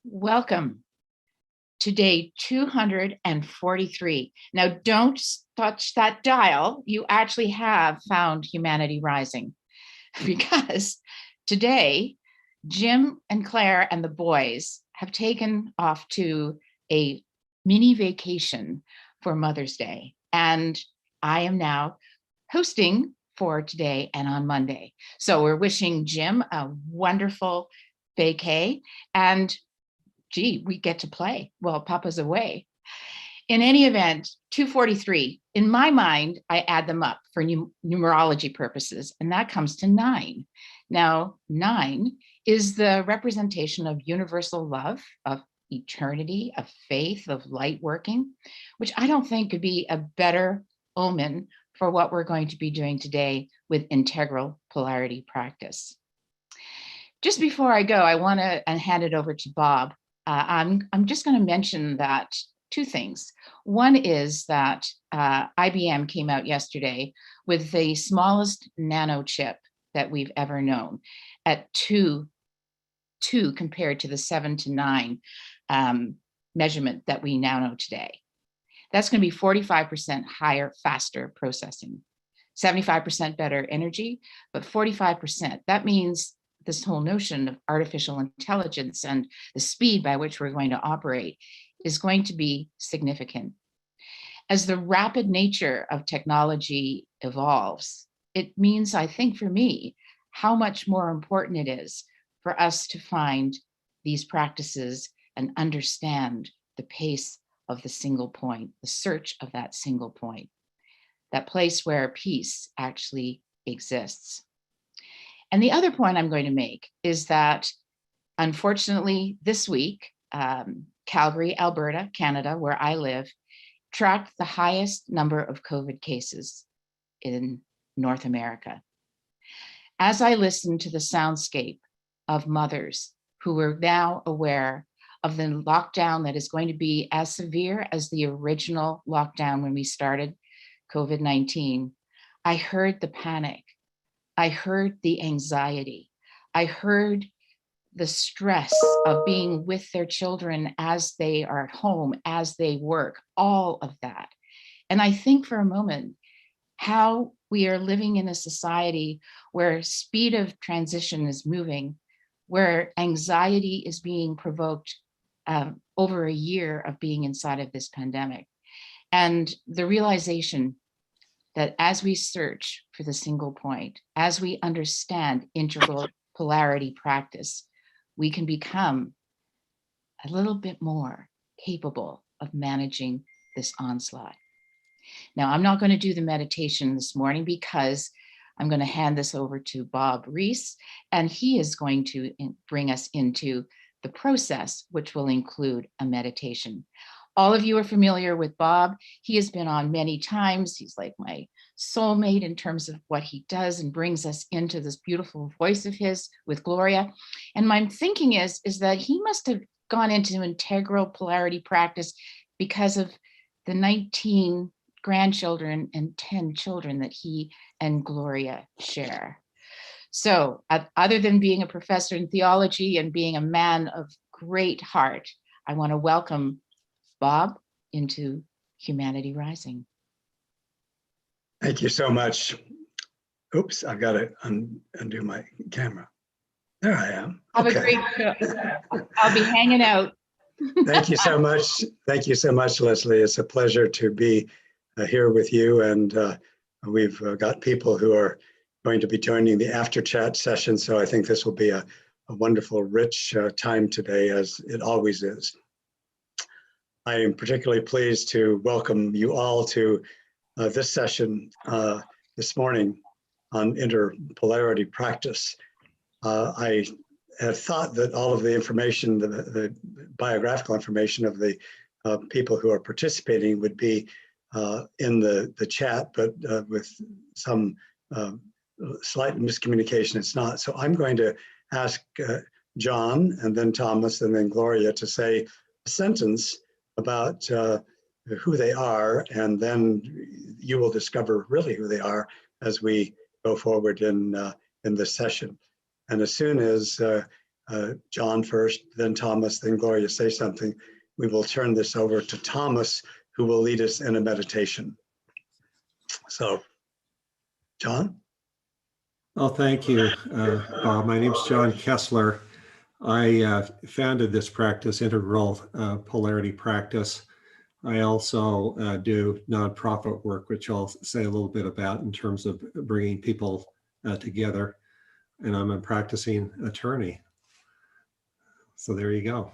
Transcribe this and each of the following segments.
Welcome to day 243. Now, don't touch that dial. You actually have found Humanity Rising because today, Jim and Claire and the boys have taken off to a mini vacation for Mother's Day. And I am now hosting for today and on Monday. So we're wishing Jim a wonderful vacay, and gee, we get to play while Papa's away. In any event, 243, in my mind, I add them up for numerology purposes, and that comes to 9. Now, 9 is the representation of universal love, of eternity, of faith, of light working, which I don't think could be a better omen for what we're going to be doing today with integral polarity practice. Just before I go, I want to hand it over to Bob. I'm just going to mention that 2 things. One is that IBM came out yesterday with the smallest nano chip that we've ever known at 2 compared to the 7 to 9 measurement that we now know today. That's going to be 45% higher, faster processing, 75% better energy, but 45%. That means this whole notion of artificial intelligence and the speed by which we're going to operate is going to be significant. As the rapid nature of technology evolves, it means, I think for me, how much more important it is for us to find these practices and understand the pace of the single point, the search of that single point, that place where peace actually exists. And the other point I'm going to make is that, unfortunately, this week, Calgary, Alberta, Canada, where I live, tracked the highest number of COVID cases in North America. As I listened to the soundscape of mothers who were now aware of the lockdown that is going to be as severe as the original lockdown when we started COVID-19, I heard the panic. I heard the anxiety. I heard the stress of being with their children as they are at home, as they work, all of that. And I think for a moment how we are living in a society where speed of transition is moving, where anxiety is being provoked over a year of being inside of this pandemic. And the realization that as we search for the single point, as we understand integral polarity practice, we can become a little bit more capable of managing this onslaught. Now, I'm not going to do the meditation this morning because I'm going to hand this over to Bob Rees, and he is going to bring us into the process, which will include a meditation. All of you are familiar with Bob. He has been on many times. He's like my soulmate in terms of what he does and brings us into this beautiful voice of his with Gloria. And my thinking is that he must have gone into integral polarity practice because of the 19 grandchildren and 10 children that he and Gloria share. So other than being a professor in theology and being a man of great heart, I want to welcome Bob into Humanity Rising. Thank you so much. Oops, I've got to undo my camera. There I am. Have a great show. I'll be hanging out. Thank you so much. Thank you so much, Leslie. It's a pleasure to be here with you. And we've got people who are going to be joining the after chat session. So I think this will be a wonderful, rich time today, as it always is. I am particularly pleased to welcome you all to this session this morning on interpolarity practice. I have thought that all of the information, the biographical information of the people who are participating would be in the chat, but with some slight miscommunication, it's not. So I'm going to ask John and then Thomas and then Gloria to say a sentence about who they are, and then you will discover really who they are as we go forward in this session. And as soon as John first, then Thomas, then Gloria say something, we will turn this over to Thomas, who will lead us in a meditation. So, John? Oh, thank you, Bob. My name is John Kesler. I founded this practice, integral polarity practice. I also do nonprofit work, which I'll say a little bit about in terms of bringing people together. And I'm a practicing attorney. So there you go.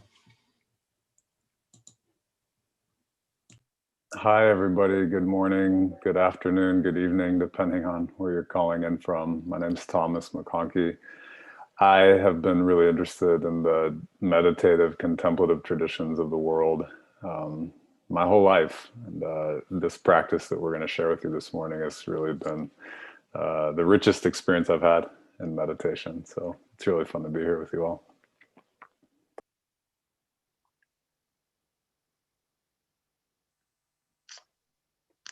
Hi, everybody. Good morning, good afternoon, good evening, depending on where you're calling in from. My name is Thomas McConkie. I have been really interested in the meditative, contemplative traditions of the world my whole life. And this practice that we're going to share with you this morning has really been the richest experience I've had in meditation. So it's really fun to be here with you all.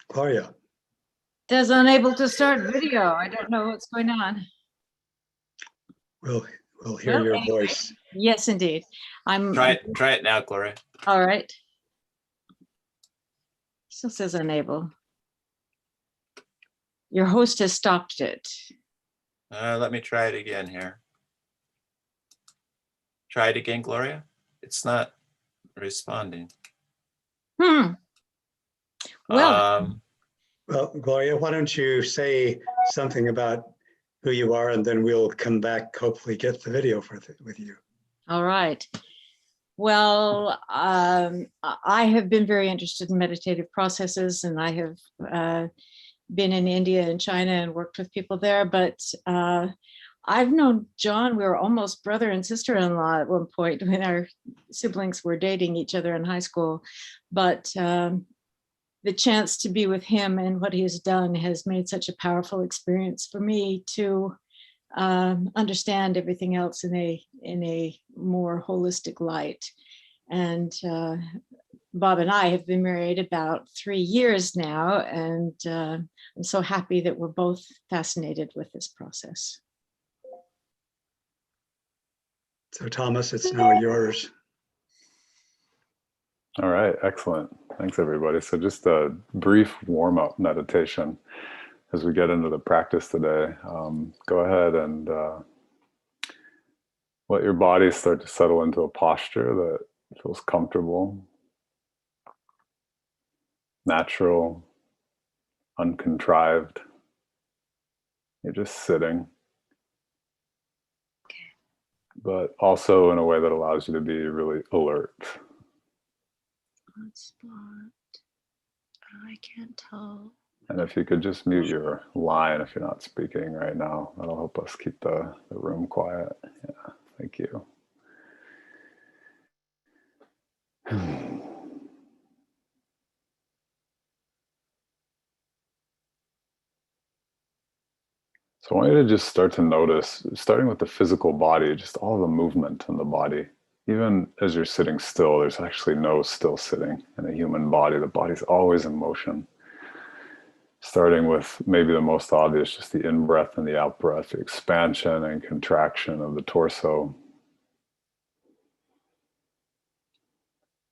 Gloria. Says unable to start video. I don't know what's going on. We'll hear your voice. Yes, indeed. Try it now, Gloria. All right. Still says unable. Your host has stopped it. Let me try it again here. Try it again, Gloria. It's not responding. Well, Well, Gloria, why don't you say something about who you are, and then we'll come back, hopefully get the video with you. all right. Well, I have been very interested in meditative processes, and I have been in India and China and worked with people there. But I've known John. We were almost brother and sister-in-law at one point when our siblings were dating each other in high school. But the chance to be with him and what he has done has made such a powerful experience for me to understand everything else in a more holistic light. And Bob and I have been married about 3 years now, and I'm so happy that we're both fascinated with this process. So Thomas, it's now yours. All right, excellent. Thanks, everybody. So just a brief warm-up meditation as we get into the practice today. Go ahead and let your body start to settle into a posture that feels comfortable, natural, uncontrived. You're just sitting, but also in a way that allows you to be really alert. Spot. I can't tell. And if you could just mute your line if you're not speaking right now, that'll help us keep the room quiet. Yeah, thank you. So I want you to just start to notice, starting with the physical body, just all the movement in the body. Even as you're sitting still, there's actually no still sitting in a human body. The body's always in motion. Starting with maybe the most obvious, just the in-breath and the out-breath, the expansion and contraction of the torso.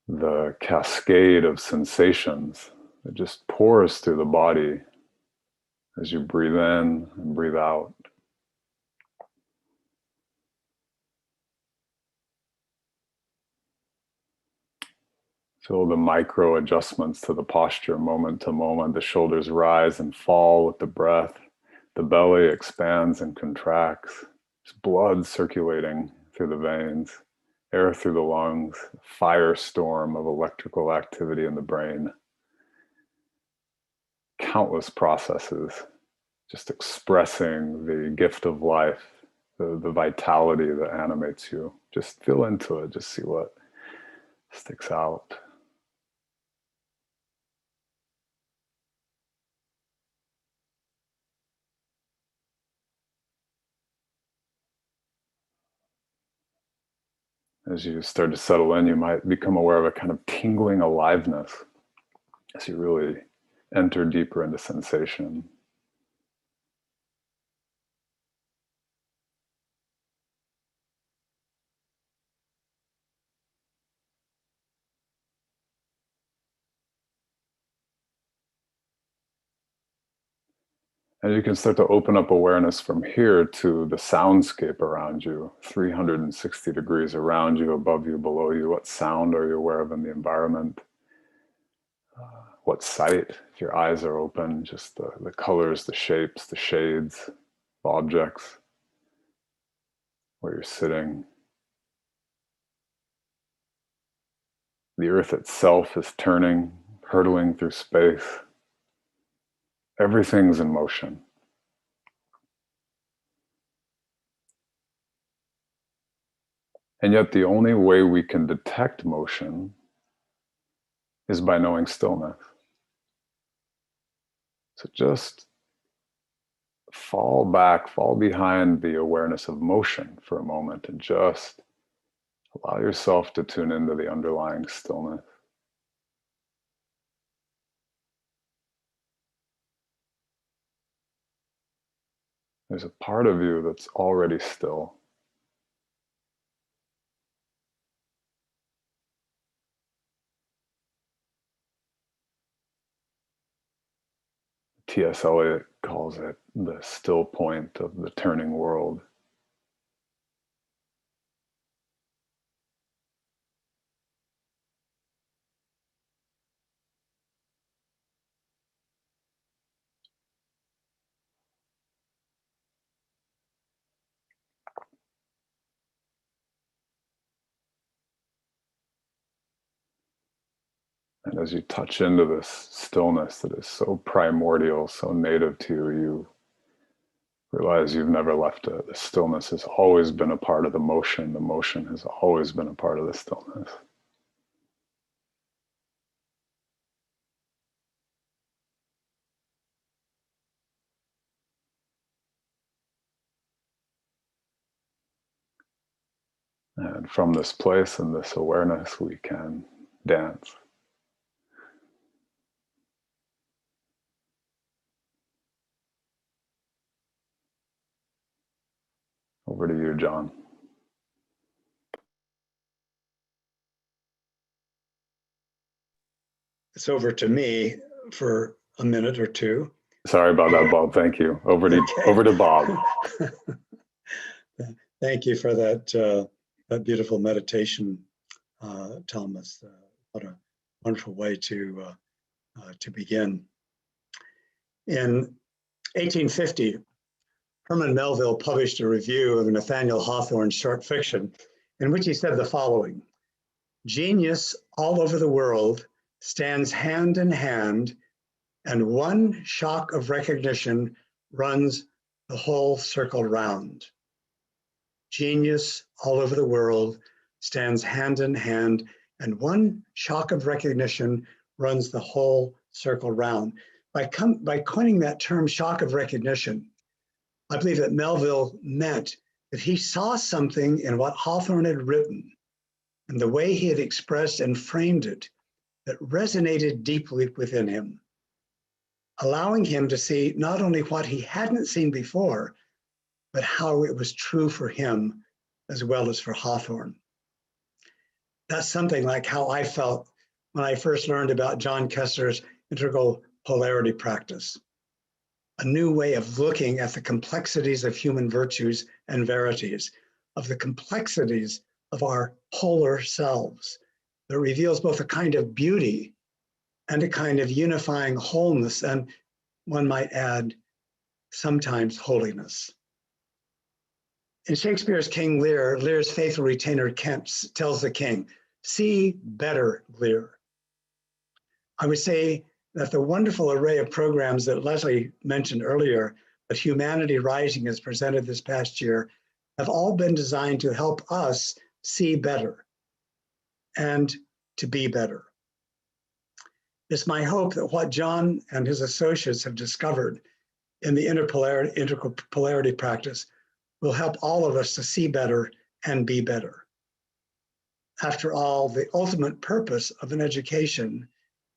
The cascade of sensations that just pours through the body as you breathe in and breathe out. Feel the micro adjustments to the posture moment to moment. The shoulders rise and fall with the breath. The belly expands and contracts. There's blood circulating through the veins, air through the lungs, firestorm of electrical activity in the brain. Countless processes, just expressing the gift of life, the vitality that animates you. Just feel into it, just see what sticks out. As you start to settle in, you might become aware of a kind of tingling aliveness as you really enter deeper into sensation. And you can start to open up awareness from here to the soundscape around you, 360 degrees around you, above you, below you. What sound are you aware of in the environment? What sight, if your eyes are open, just the colors, the shapes, the shades, the objects, where you're sitting. The earth itself is turning, hurtling through space. Everything's in motion. And yet the only way we can detect motion is by knowing stillness. So just fall back, fall behind the awareness of motion for a moment and just allow yourself to tune into the underlying stillness. There's a part of you that's already still. T.S. Eliot calls it the still point of the turning world. And as you touch into this stillness that is so primordial, so native to you, you realize you've never left it. The stillness has always been a part of the motion. The motion has always been a part of the stillness. And from this place and this awareness, we can dance. Over to you, John. It's over to me for a minute or two. Sorry about that, Bob. Thank you. Over to Bob. Thank you for that beautiful meditation, Thomas. What a wonderful way to begin. In 1850, Herman Melville published a review of Nathaniel Hawthorne's short fiction, in which he said the following: "Genius all over the world stands hand in hand, and one shock of recognition runs the whole circle round." Genius all over the world stands hand in hand, and one shock of recognition runs the whole circle round. By coining that term, shock of recognition, I believe that Melville meant that he saw something in what Hawthorne had written and the way he had expressed and framed it that resonated deeply within him, allowing him to see not only what he hadn't seen before, but how it was true for him as well as for Hawthorne. That's something like how I felt when I first learned about John Kesler's integral polarity practice, a new way of looking at the complexities of human virtues and verities, of the complexities of our polar selves, that reveals both a kind of beauty and a kind of unifying wholeness, and one might add, sometimes holiness. In Shakespeare's King Lear, Lear's faithful retainer Kent tells the king, "See better, Lear." I would say that the wonderful array of programs that Leslie mentioned earlier, that Humanity Rising has presented this past year, have all been designed to help us see better and to be better. It's my hope that what John and his associates have discovered in the integral polarity practice will help all of us to see better and be better. After all, the ultimate purpose of an education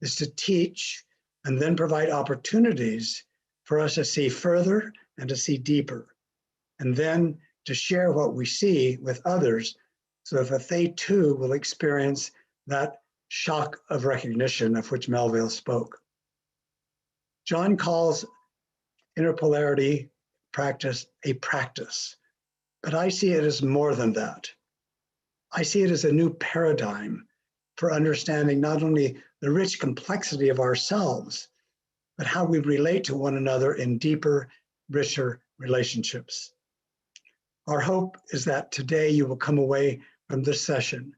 is to teach and then provide opportunities for us to see further and to see deeper, and then to share what we see with others so that they too will experience that shock of recognition of which Melville spoke. John calls interpolarity practice a practice, but I see it as more than that. I see it as a new paradigm for understanding not only the rich complexity of ourselves, but how we relate to one another in deeper, richer relationships. Our hope is that today you will come away from this session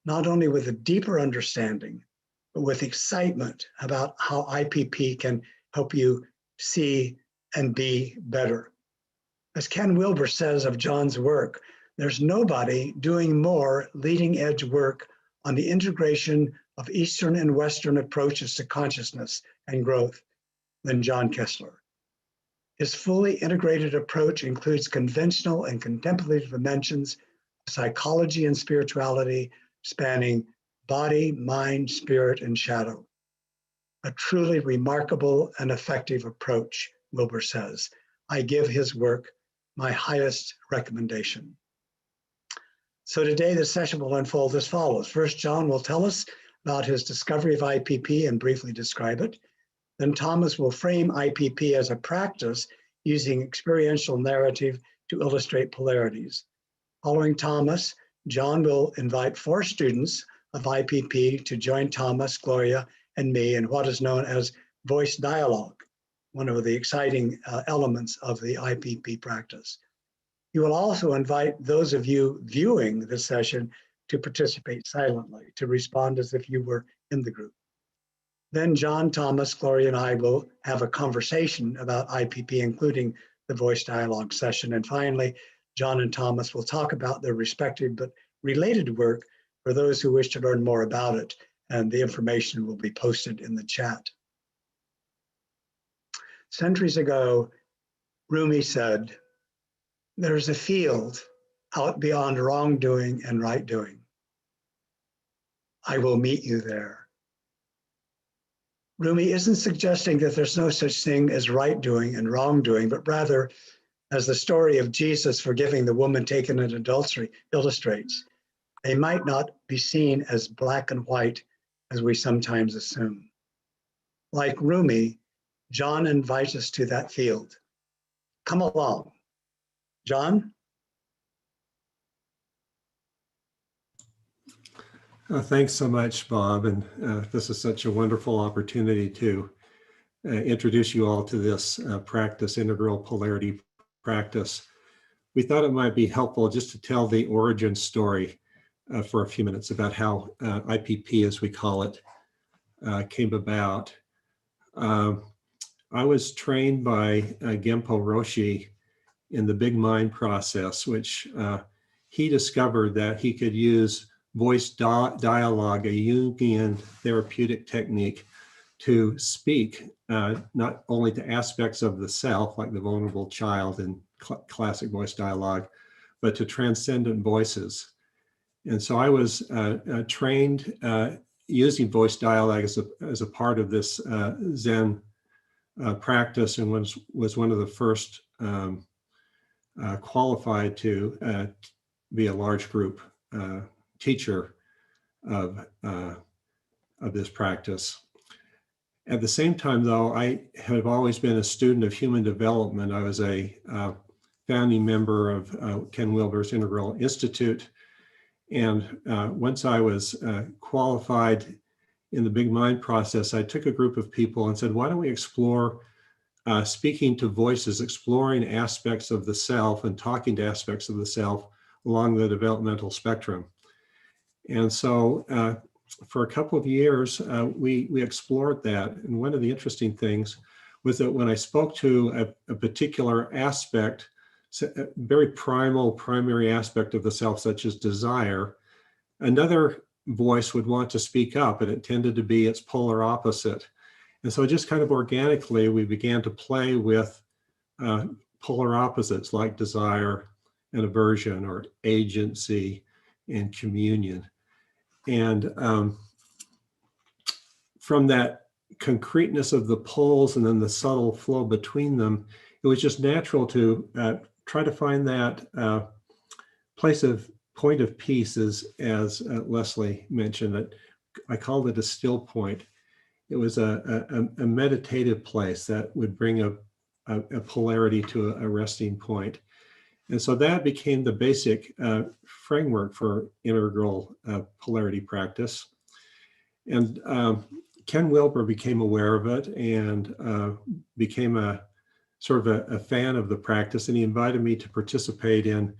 not only with a deeper understanding, but with excitement about how IPP can help you see and be better. As Ken Wilber says of John's work, there's nobody doing more leading edge work on the integration of Eastern and Western approaches to consciousness and growth than John Kesler. His fully integrated approach includes conventional and contemplative dimensions of psychology and spirituality, spanning body, mind, spirit, and shadow. A truly remarkable and effective approach, Wilber says. I give his work my highest recommendation. So today the session will unfold as follows. First, John will tell us about his discovery of IPP and briefly describe it. Then Thomas will frame IPP as a practice using experiential narrative to illustrate polarities. Following Thomas, John will invite 4 students of IPP to join Thomas, Gloria, and me in what is known as voice dialogue, one of the exciting elements of the IPP practice. He will also invite those of you viewing the session to participate silently, to respond as if you were in the group. Then John, Thomas, Gloria, and I will have a conversation about IPP, including the voice dialogue session. And finally, John and Thomas will talk about their respective but related work for those who wish to learn more about it. And the information will be posted in the chat. Centuries ago, Rumi said, "There's a field out beyond wrongdoing and right doing. I will meet you there." Rumi isn't suggesting that there's no such thing as right doing and wrongdoing, but rather, as the story of Jesus forgiving the woman taken in adultery illustrates, they might not be seen as black and white as we sometimes assume. Like Rumi, John invites us to that field. Come along. John? Thanks so much, Bob. And this is such a wonderful opportunity to introduce you all to this practice, integral polarity practice. We thought it might be helpful just to tell the origin story for a few minutes about how IPP, as we call it, came about. I was trained by Genpo Roshi in the big mind process, which he discovered that he could use voice dialogue, a Jungian therapeutic technique, to speak not only to aspects of the self, like the vulnerable child in classic voice dialogue, but to transcendent voices. And so I was trained using voice dialogue as a part of this Zen practice, and was one of the first qualified to be a large group teacher of this practice. At the same time, though, I have always been a student of human development. I was a founding member of Ken Wilber's Integral Institute. And once I was qualified in the big mind process, I took a group of people and said, why don't we explore speaking to voices, exploring aspects of the self and talking to aspects of the self along the developmental spectrum. And so for a couple of years, we explored that. And one of the interesting things was that when I spoke to a particular aspect, a very primary aspect of the self, such as desire, another voice would want to speak up, and it tended to be its polar opposite. And so just kind of organically, we began to play with polar opposites like desire and aversion, or agency and communion. And from that concreteness of the poles and then the subtle flow between them, it was just natural to try to find that point of peace, as Leslie mentioned. That I called it a still point. It was a meditative place that would bring a polarity to a resting point. And so that became the basic framework for integral polarity practice. And Ken Wilber became aware of it and became a sort of a fan of the practice. And he invited me to participate in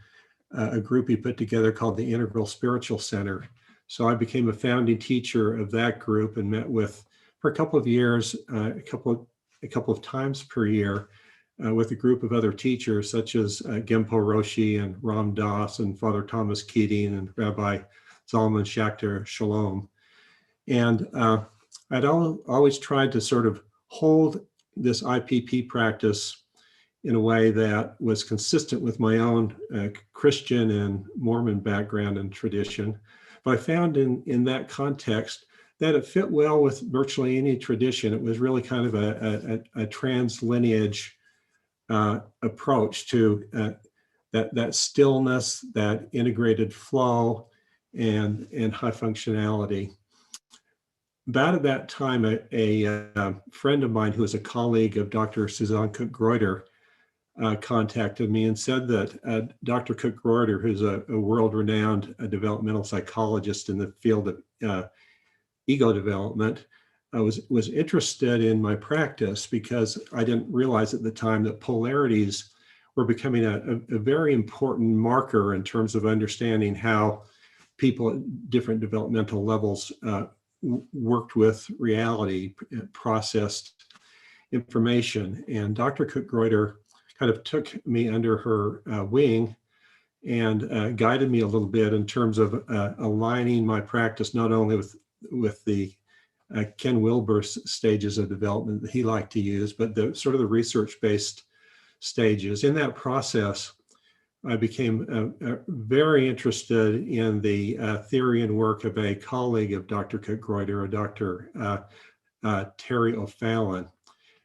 a group he put together called the Integral Spiritual Center. So I became a founding teacher of that group and met with, for a couple of years, a couple of times per year, with a group of other teachers such as Genpo Roshi and Ram Dass and Father Thomas Keating and Rabbi Zalman Schachter Shalom. And I'd always tried to sort of hold this IPP practice in a way that was consistent with my own Christian and Mormon background and tradition. But I found in that context that it fit well with virtually any tradition. It was really kind of a trans-lineage approach to that stillness, that integrated flow, and high functionality. About at that time, a friend of mine who was a colleague of Dr. Suzanne Cook-Greuter contacted me and said that Dr. Cook-Greuter, who's a world-renowned developmental psychologist in the field of ego development, was interested in my practice because I didn't realize at the time that polarities were becoming a very important marker in terms of understanding how people at different developmental levels worked with reality, processed information. And Dr. Cook-Greuter kind of took me under her wing and guided me a little bit in terms of aligning my practice not only with the Ken Wilber's stages of development that he liked to use, but the sort of the research-based stages. In that process, I became very interested in the theory and work of a colleague of Dr. Cook-Greuter, Dr. Terry O'Fallon.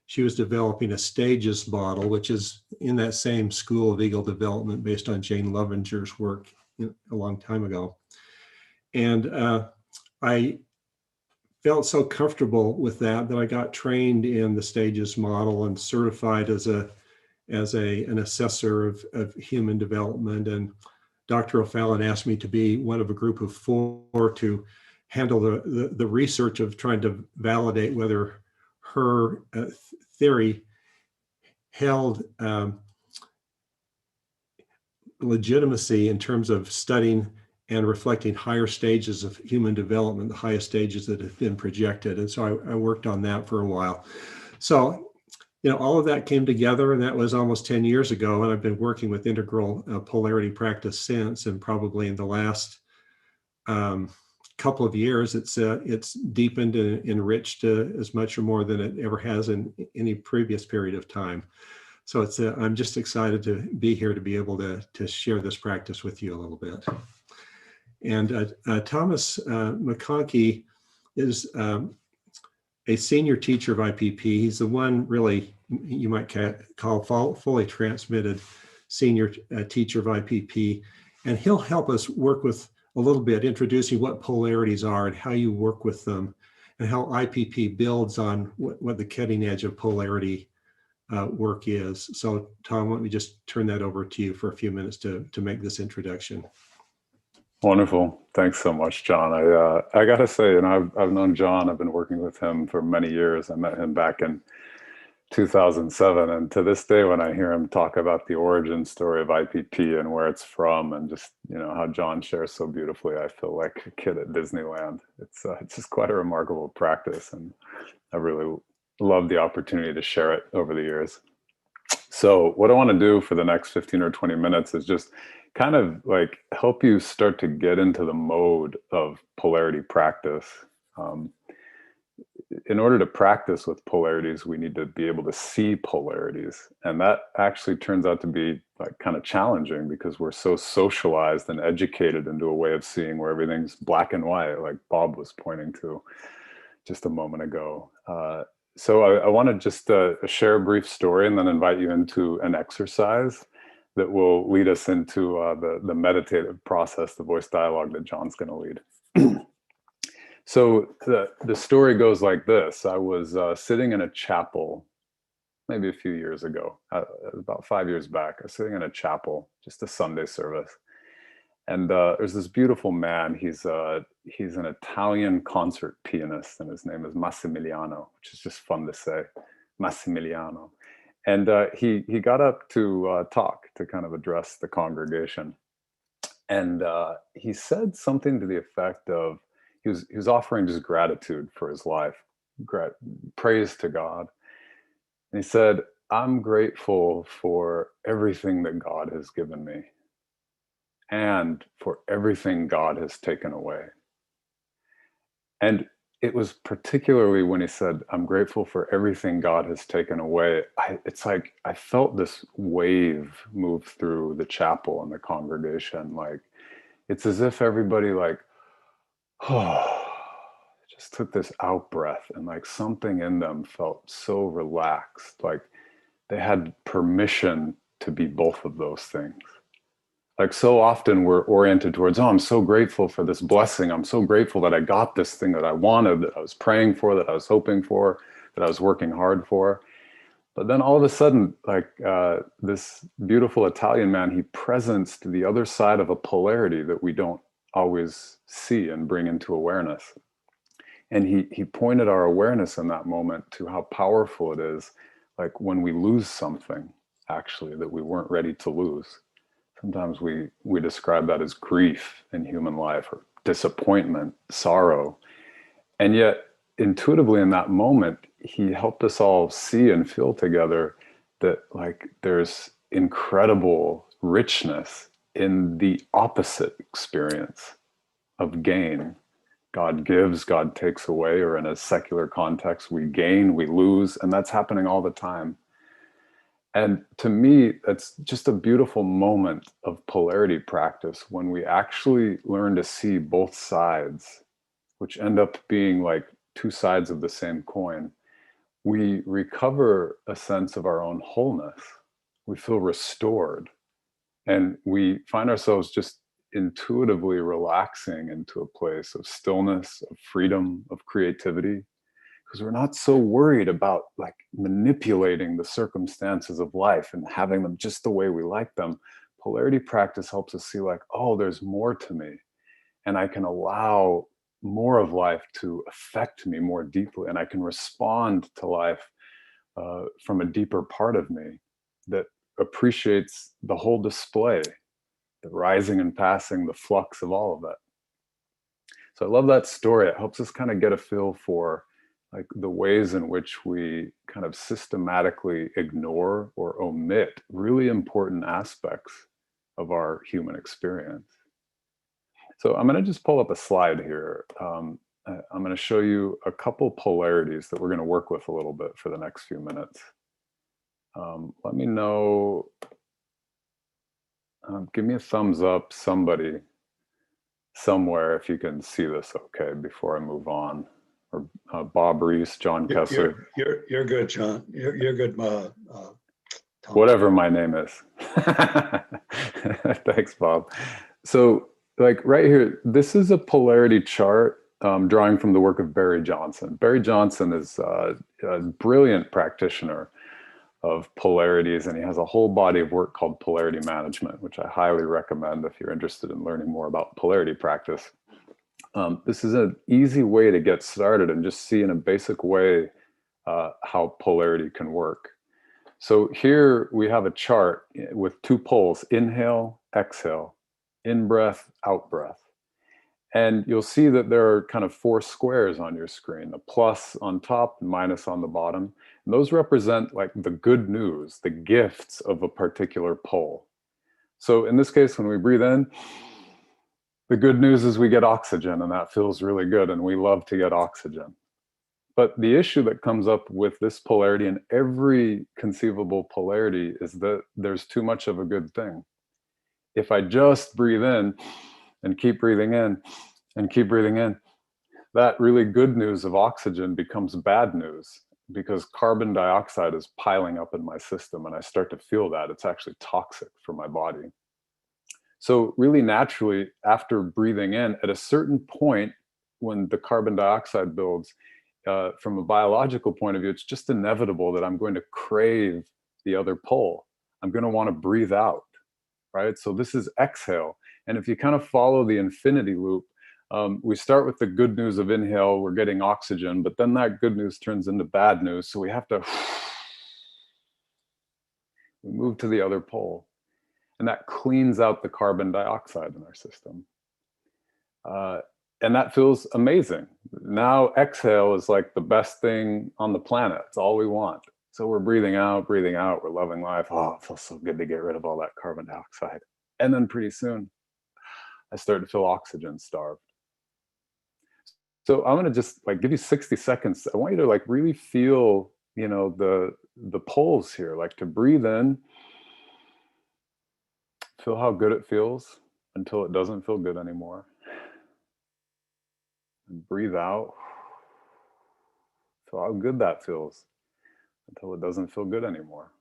She was developing a stages model, which is in that same school of ego development based on Jane Lovinger's work a long time ago. And I felt so comfortable with that I got trained in the stages model and certified as an assessor of human development. And Dr. O'Fallon asked me to be one of a group of 4 to handle the research of trying to validate whether her theory held legitimacy in terms of studying and reflecting higher stages of human development, the highest stages that have been projected. And so I worked on that for a while. So, all of that came together, and that was almost 10 years ago. And I've been working with integral polarity practice since, and probably in the last couple of years, it's deepened and enriched as much or more than it ever has in any previous period of time. So I'm just excited to be here to be able to share this practice with you a little bit. And Thomas McConkie is a senior teacher of IPP. He's the one really you might call fully transmitted senior teacher of IPP. And he'll help us work with a little bit, introducing what polarities are and how you work with them, and how IPP builds on what the cutting edge of polarity work is. So Tom, let me just turn that over to you for a few minutes to make this introduction. Wonderful. Thanks so much, John. I got to say, I've known John. I've been working with him for many years. I met him back in 2007. And to this day, when I hear him talk about the origin story of IPP and where it's from, and just, how John shares so beautifully, I feel like a kid at Disneyland. It's just quite a remarkable practice. And I really love the opportunity to share it over the years. So what I want to do for the next 15 or 20 minutes is just kind of like help you start to get into the mode of polarity practice. In order to practice with polarities, we need to be able to see polarities. And that actually turns out to be like kind of challenging because we're so socialized and educated into a way of seeing where everything's black and white, like Bob was pointing to just a moment ago. So I want to just share a brief story and then invite you into an exercise that will lead us into the meditative process, the voice dialogue that John's going to lead. So the story goes like this. I was sitting in a chapel maybe a few years ago, about 5 years back. I was sitting in a chapel, just a Sunday service. And there's this beautiful man. He's an Italian concert pianist, and his name is Massimiliano, which is just fun to say, Massimiliano. And he got up to talk, to kind of address the congregation. And he said something to the effect of, he was offering just gratitude for his life, praise to God. And he said, "I'm grateful for everything that God has given me and for everything God has taken away." And it was particularly when he said, "I'm grateful for everything God has taken away," it's like I felt this wave move through the chapel and the congregation. Like, it's as if everybody like, oh, just took this out breath, and like something in them felt so relaxed, like they had permission to be both of those things. Like, so often we're oriented towards, oh, I'm so grateful for this blessing. I'm so grateful that I got this thing that I wanted, that I was praying for, that I was hoping for, that I was working hard for. But then all of a sudden, like this beautiful Italian man, he presenced the other side of a polarity that we don't always see and bring into awareness. And he pointed our awareness in that moment to how powerful it is, like when we lose something, actually, that we weren't ready to lose. Sometimes we describe that as grief in human life, or disappointment, sorrow. And yet, intuitively in that moment, he helped us all see and feel together that like there's incredible richness in the opposite experience of gain. God gives, God takes away, or in a secular context, we gain, we lose, and that's happening all the time. And to me, that's just a beautiful moment of polarity practice, when we actually learn to see both sides, which end up being like two sides of the same coin. We recover a sense of our own wholeness. We feel restored, and we find ourselves just intuitively relaxing into a place of stillness, of freedom, of creativity, because we're not so worried about like manipulating the circumstances of life and having them just the way we like them. Polarity practice helps us see like, oh, there's more to me, and I can allow more of life to affect me more deeply, and I can respond to life from a deeper part of me that appreciates the whole display, the rising and passing, the flux of all of it. So I love that story. It helps us kind of get a feel for like the ways in which we kind of systematically ignore or omit really important aspects of our human experience. So I'm going to just pull up a slide here. I'm going to show you a couple polarities that we're going to work with a little bit for the next few minutes. Let me know, give me a thumbs up, somebody, somewhere, if you can see this okay before I move on. Or Bob Rees, John Kesler. You're good, John. You're good, Tom. Whatever my name is. Thanks, Bob. So like right here, this is a polarity chart drawing from the work of Barry Johnson. Barry Johnson is a brilliant practitioner of polarities, and he has a whole body of work called Polarity Management, which I highly recommend if you're interested in learning more about polarity practice. This is an easy way to get started and just see in a basic way how polarity can work. So here we have a chart with two poles, inhale, exhale, in breath, out breath. And you'll see that there are kind of four squares on your screen, a plus on top and minus on the bottom. And those represent like the good news, the gifts of a particular pole. So in this case, when we breathe in, the good news is we get oxygen, and that feels really good, and we love to get oxygen. But the issue that comes up with this polarity and every conceivable polarity is that there's too much of a good thing. If I just breathe in and keep breathing in and keep breathing in, that really good news of oxygen becomes bad news, because carbon dioxide is piling up in my system, and I start to feel that it's actually toxic for my body. So really naturally, after breathing in, at a certain point, when the carbon dioxide builds, from a biological point of view, it's just inevitable that I'm going to crave the other pole. I'm going to want to breathe out, right? So this is exhale. And if you kind of follow the infinity loop, we start with the good news of inhale, we're getting oxygen, but then that good news turns into bad news. So we have to we move to the other pole. And that cleans out the carbon dioxide in our system. And that feels amazing. Now exhale is like the best thing on the planet. It's all we want. So we're breathing out, we're loving life. Oh, it feels so good to get rid of all that carbon dioxide. And then pretty soon, I start to feel oxygen starved. So I'm gonna just like give you 60 seconds. I want you to like really feel, you know, the poles here, like to breathe in, feel how good it feels until it doesn't feel good anymore. And breathe out, feel how good that feels until it doesn't feel good anymore.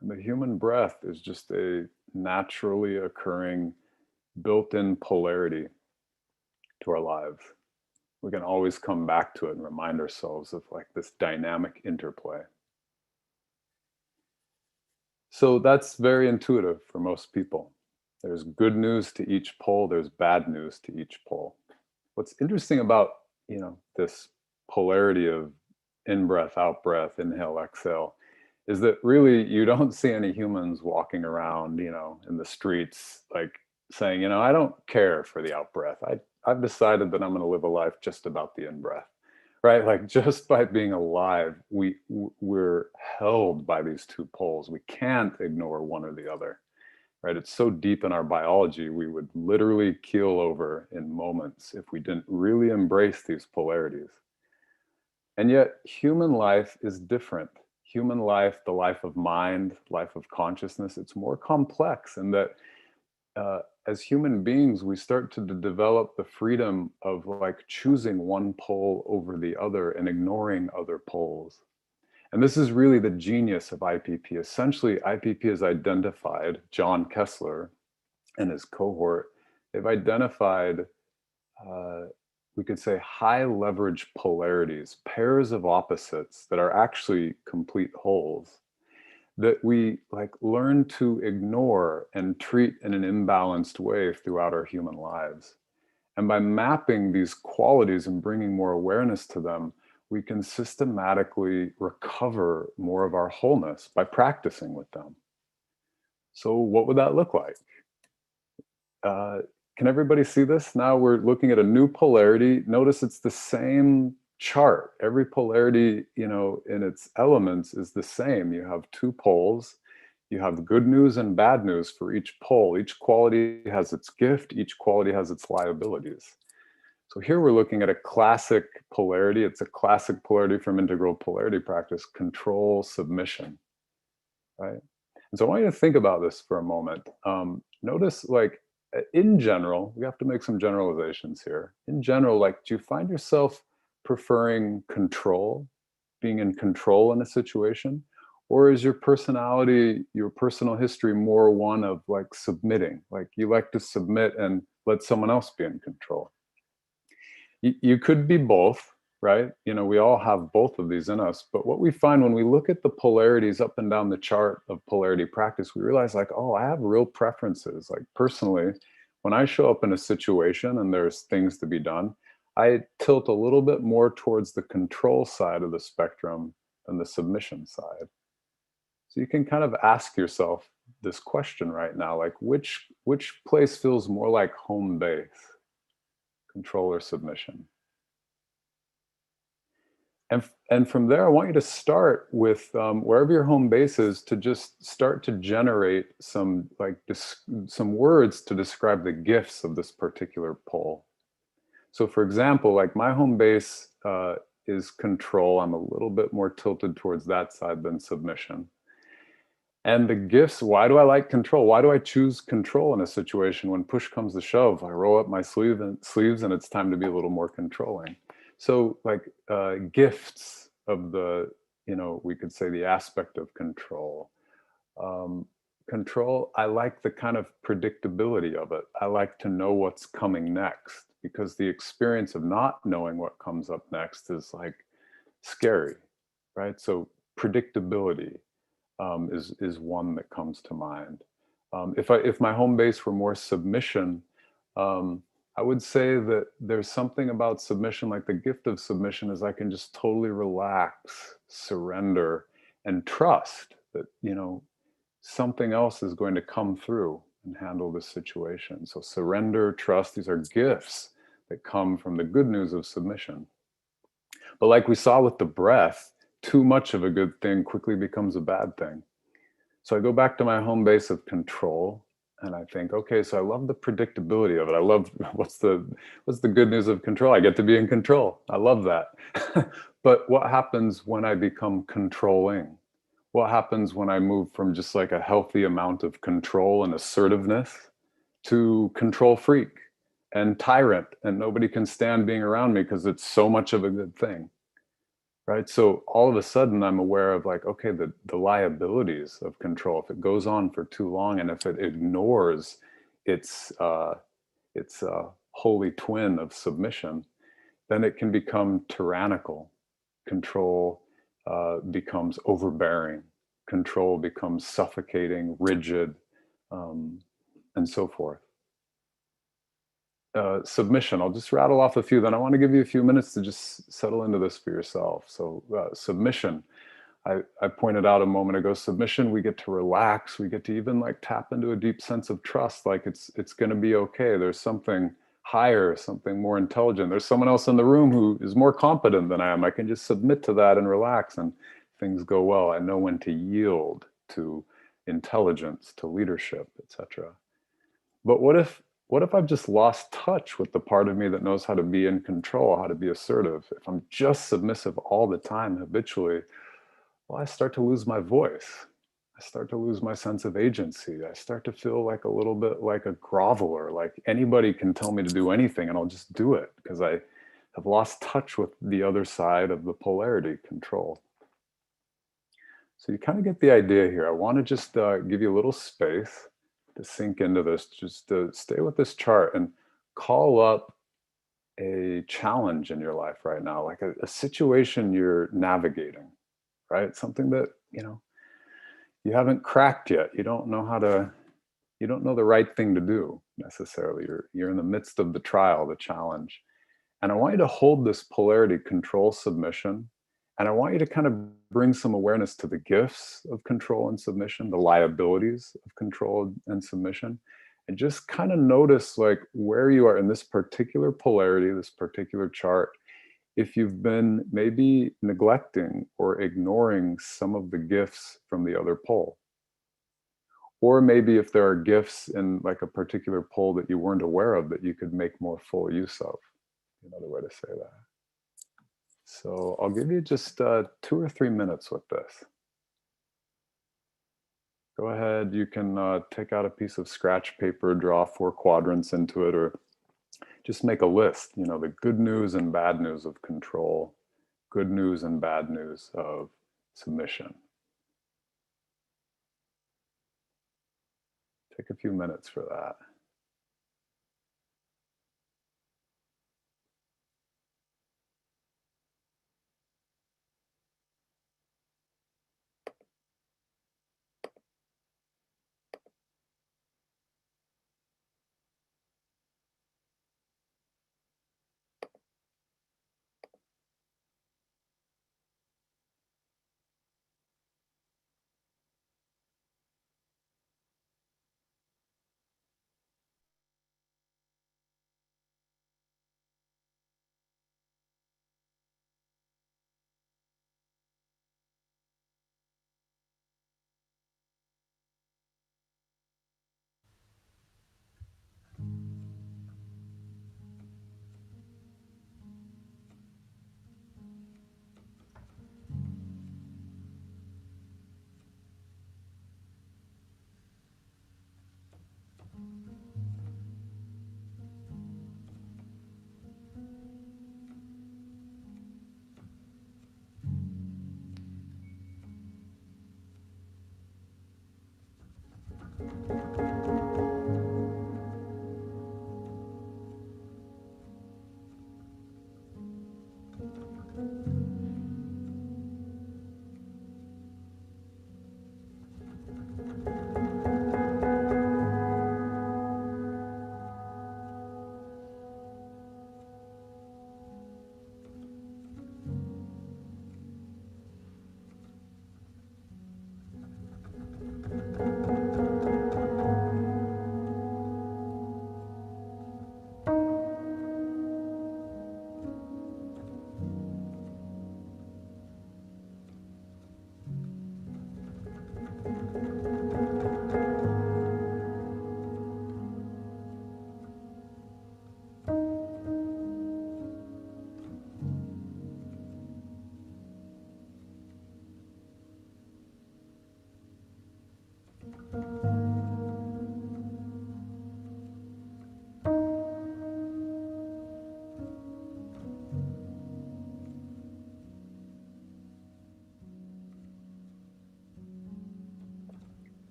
And the human breath is just a naturally occurring built-in polarity to our lives. We can always come back to it and remind ourselves of like this dynamic interplay. So that's very intuitive for most people. There's good news to each pole, there's bad news to each pole. What's interesting about, you know, this polarity of in-breath, out-breath, inhale, exhale, is that really you don't see any humans walking around, you know, in the streets, like saying, you know, I don't care for the out-breath. I've decided that I'm going to live a life just about the in-breath, right? Like just by being alive, we're held by these two poles. We can't ignore one or the other, right? It's so deep in our biology, we would literally keel over in moments if we didn't really embrace these polarities. And yet human life is different. Human life, the life of mind, life of consciousness, it's more complex in that as human beings, we start to develop the freedom of like choosing one pole over the other and ignoring other poles. And this is really the genius of IPP. Essentially, IPP has identified, John Kesler and his cohort, they've identified, we could say, high leverage polarities, pairs of opposites that are actually complete wholes, that we like learn to ignore and treat in an imbalanced way throughout our human lives. And by mapping these qualities and bringing more awareness to them, we can systematically recover more of our wholeness by practicing with them. So what would that look like? Can everybody see this? Now we're looking at a new polarity. Notice it's the same chart. Every polarity, you know, in its elements is the same. You have two poles. You have good news and bad news for each pole. Each quality has its gift. Each quality has its liabilities. So here we're looking at a classic polarity. It's a classic polarity from integral polarity practice, control, submission, right? And so I want you to think about this for a moment. Notice, like, in general, we have to make some generalizations here. In general, like, do you find yourself preferring control, being in control in a situation? Or is your personality, your personal history more one of like submitting? Like you like to submit and let someone else be in control? You could be both, right? You know, we all have both of these in us. But what we find when we look at the polarities up and down the chart of polarity practice, we realize like, oh, I have real preferences. Like personally, when I show up in a situation and there's things to be done, I tilt a little bit more towards the control side of the spectrum than the submission side. So you can kind of ask yourself this question right now, like which place feels more like home base? Control or submission. And from there, I want you to start with wherever your home base is, to just start to generate some some words to describe the gifts of this particular pole. So for example, like my home base is control. I'm a little bit more tilted towards that side than submission. And the gifts, why do I like control? Why do I choose control in a situation when push comes to shove? I roll up my sleeves and it's time to be a little more controlling. So like gifts of the, we could say the aspect of control. Control, I like the kind of predictability of it. I like to know what's coming next, because the experience of not knowing what comes up next is like scary, right? So predictability is one that comes to mind. If my home base were more submission, I would say that there's something about submission, like the gift of submission is I can just totally relax, surrender, and trust that, something else is going to come through and handle this situation. So surrender, trust, these are gifts that come from the good news of submission. But like we saw with the breath, too much of a good thing quickly becomes a bad thing. So I go back to my home base of control and I think, okay, so I love the predictability of it. I love what's the good news of control? I get to be in control. I love that. But what happens when I become controlling? What happens when I move from just like a healthy amount of control and assertiveness to control freak and tyrant, and nobody can stand being around me because it's so much of a good thing? Right. So all of a sudden I'm aware of like, okay, the liabilities of control, if it goes on for too long and if it ignores its holy twin of submission, then it can become tyrannical. Control becomes overbearing. Control becomes suffocating, rigid, and so forth. Submission, I'll just rattle off a few, then I want to give you a few minutes to just settle into this for yourself. So submission, I pointed out a moment ago, submission, we get to relax, we get to even like tap into a deep sense of trust, like it's going to be okay. There's something higher, something more intelligent. There's someone else in the room who is more competent than I am. I can just submit to that and relax and things go well. I know when to yield to intelligence, to leadership, etc. But what if I've just lost touch with the part of me that knows how to be in control, how to be assertive? If I'm just submissive all the time, habitually, well, I start to lose my voice. I start to lose my sense of agency. I start to feel like a little bit like a groveler, like anybody can tell me to do anything and I'll just do it because I have lost touch with the other side of the polarity, control. So you kind of get the idea here. I want to just give you a little space to sink into this, just to stay with this chart and call up a challenge in your life right now, like a situation you're navigating, right? Something that, you haven't cracked yet. You don't know the right thing to do necessarily. You're in the midst of the trial, the challenge. And I want you to hold this polarity, control, submission. And I want you to kind of bring some awareness to the gifts of control and submission, the liabilities of control and submission, and just kind of notice like where you are in this particular polarity, this particular chart, if you've been maybe neglecting or ignoring some of the gifts from the other pole. Or maybe if there are gifts in like a particular pole that you weren't aware of that you could make more full use of. Another way to say that. So I'll give you just 2 or 3 minutes with this. Go ahead, you can take out a piece of scratch paper, draw 4 quadrants into it, or just make a list, the good news and bad news of control, good news and bad news of submission. Take a few minutes for that.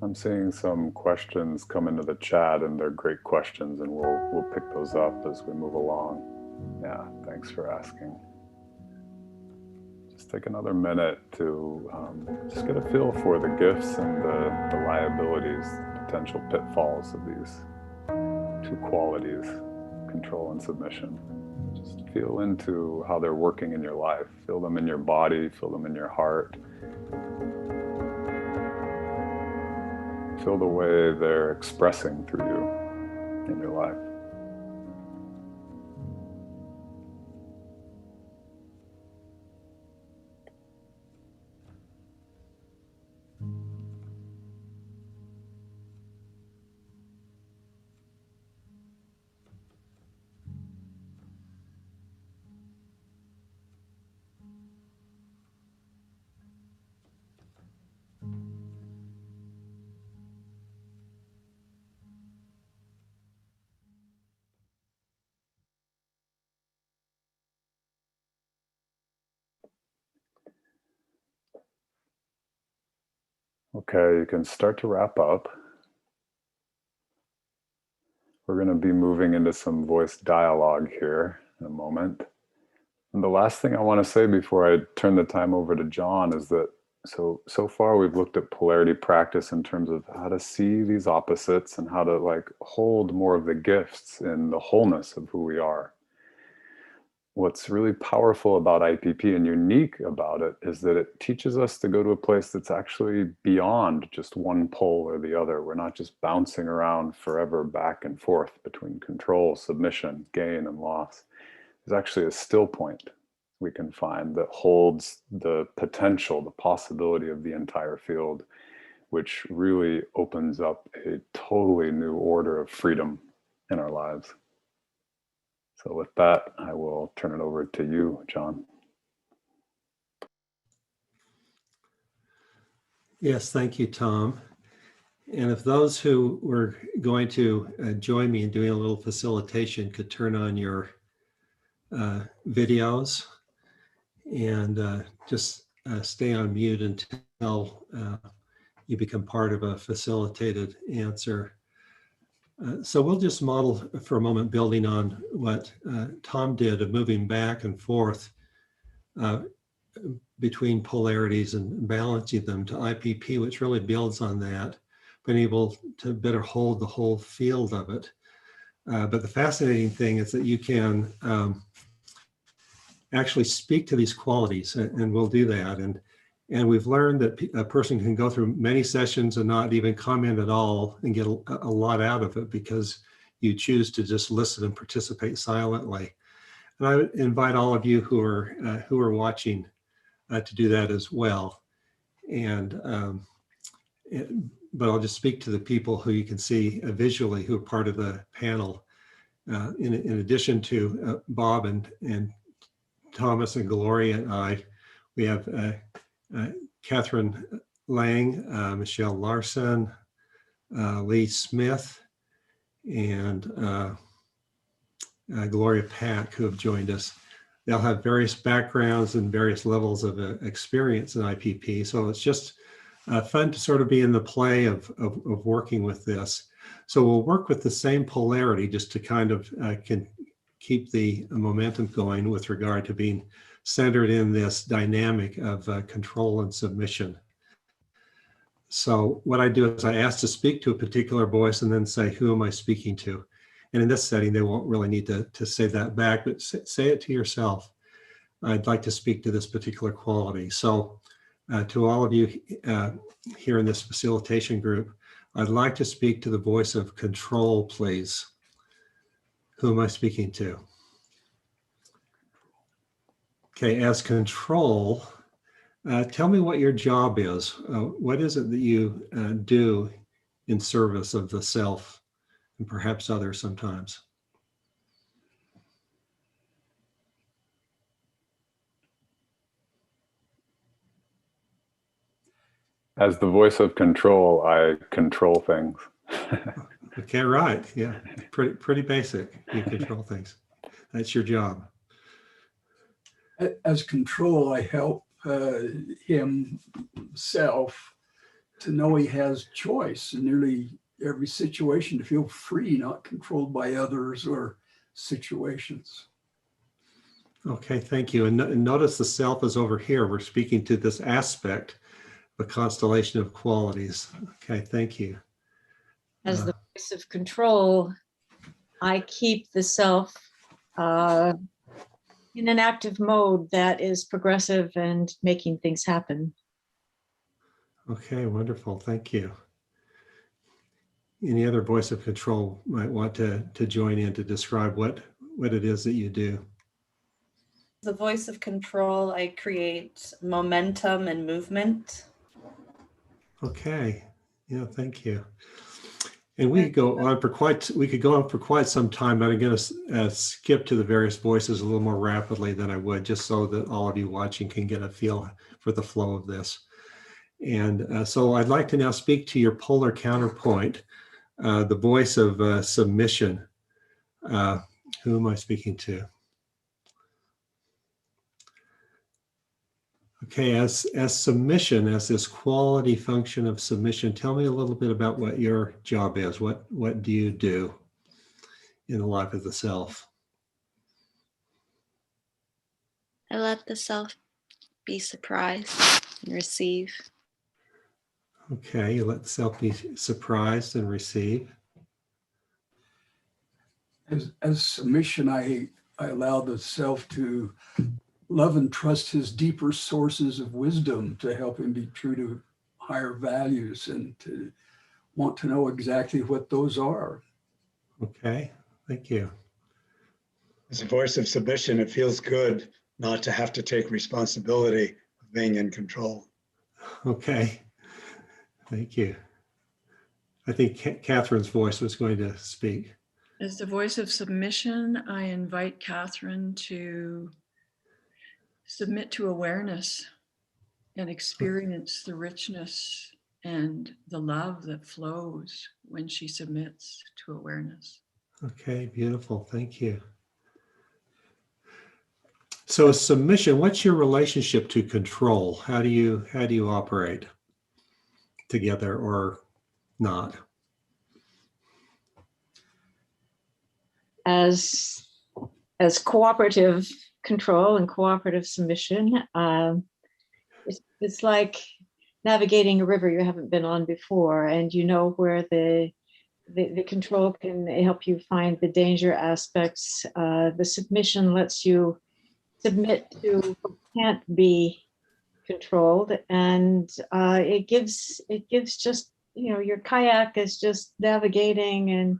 I'm seeing some questions come into the chat, and they're great questions, and we'll pick those up as we move along. Yeah, thanks for asking. Just take another minute to just get a feel for the gifts and the liabilities, potential pitfalls of these two qualities, control and submission. Just feel into how they're working in your life. Feel them in your body, feel them in your heart. Feel the way they're expressing through you in your life. Okay, you can start to wrap up. We're going to be moving into some voice dialogue here in a moment. And the last thing I want to say before I turn the time over to John is that so far we've looked at polarity practice in terms of how to see these opposites and how to hold more of the gifts in the wholeness of who we are. What's really powerful about IPP and unique about it is that it teaches us to go to a place that's actually beyond just one pole or the other. We're not just bouncing around forever back and forth between control, submission, gain, and loss. There's actually a still point we can find that holds the potential, the possibility of the entire field, which really opens up a totally new order of freedom in our lives. So with that, I will turn it over to you, John. Yes, thank you, Tom. And if those who were going to join me in doing a little facilitation could turn on your videos and just stay on mute until you become part of a facilitated answer. So we'll just model for a moment, building on what Tom did of moving back and forth between polarities and balancing them to IPP, which really builds on that, being able to better hold the whole field of it. But the fascinating thing is that you can actually speak to these qualities, and we'll do that. And we've learned that a person can go through many sessions and not even comment at all and get a lot out of it because you choose to just listen and participate silently. And I would invite all of you who are watching to do that as well. But I'll just speak to the people who you can see visually who are part of the panel. In addition to Bob and Thomas and Gloria and I, we have Catherine Lang, Michelle Larson, Lee Smith and Gloria Pack, who have joined us. They'll have various backgrounds and various levels of experience in IPP. So it's just fun to sort of be in the play of working with this. So we'll work with the same polarity just to kind of can keep the momentum going with regard to being centered in this dynamic of control and submission. So what I do is I ask to speak to a particular voice and then say, who am I speaking to? And in this setting, they won't really need to say that back, but say it to yourself. I'd like to speak to this particular quality. So to all of you here in this facilitation group, I'd like to speak to the voice of control, please. Who am I speaking to? Okay, as control, tell me what your job is. What is it that you do in service of the self and perhaps others sometimes? As the voice of control, I control things. Okay, right. Yeah, pretty basic. You control things. That's your job. As control, I help himself to know he has choice in nearly every situation, to feel free, not controlled by others or situations. Okay, thank you. And notice the self is over here. We're speaking to this aspect, the constellation of qualities. Okay, thank you. As the voice of control, I keep the self in an active mode that is progressive and making things happen. Okay, wonderful. Thank you. Any other voice of control might want to join in to describe what it is that you do? The voice of control, I create momentum and movement. Okay. Yeah, thank you. And we could go on for quite some time, but I'm going to skip to the various voices a little more rapidly than I would, just so that all of you watching can get a feel for the flow of this. And so I'd like to now speak to your polar counterpoint, the voice of submission. Who am I speaking to? Okay, as submission, as this quality function of submission, tell me a little bit about what your job is. What do you do in the life of the self? I let the self be surprised and receive. Okay, you let the self be surprised and receive. As submission, I allow the self to love and trust his deeper sources of wisdom to help him be true to higher values and to want to know exactly what those are. Okay, thank you. As a voice of submission, it feels good not to have to take responsibility of being in control. Okay, thank you. I think Catherine's voice was going to speak. As the voice of submission, I invite Catherine to submit to awareness and experience the richness and the love that flows when she submits to awareness. Okay, beautiful. Thank you. So submission, what's your relationship to control? How do you operate together or not? As cooperative control and cooperative submission, it's like navigating a river you haven't been on before, and you know where the control can help you find the danger aspects. The submission lets you submit to what can't be controlled, and it gives just, your kayak is just navigating and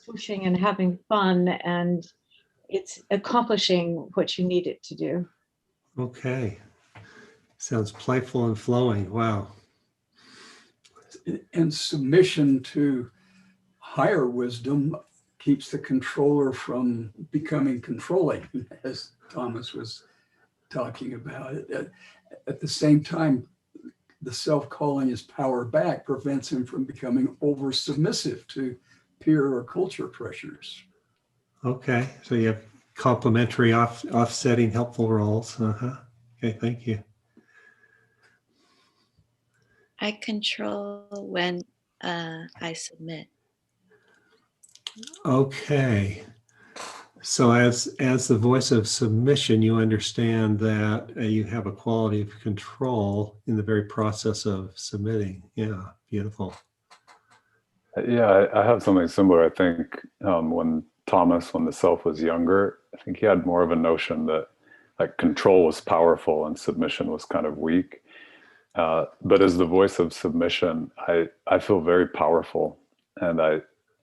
swooshing and having fun, and it's accomplishing what you need it to do. Okay. Sounds playful and flowing. Wow. And submission to higher wisdom keeps the controller from becoming controlling, as Thomas was talking about it. At the same time, the self calling his power back prevents him from becoming over submissive to peer or culture pressures. Okay, so you have complementary offsetting helpful roles. Okay, thank you. I control when I submit. Okay. So as the voice of submission, you understand that you have a quality of control in the very process of submitting. Yeah, beautiful. Yeah, I have something similar. I think when the self was younger, I think he had more of a notion that like control was powerful and submission was kind of weak. But as the voice of submission, I feel very powerful, and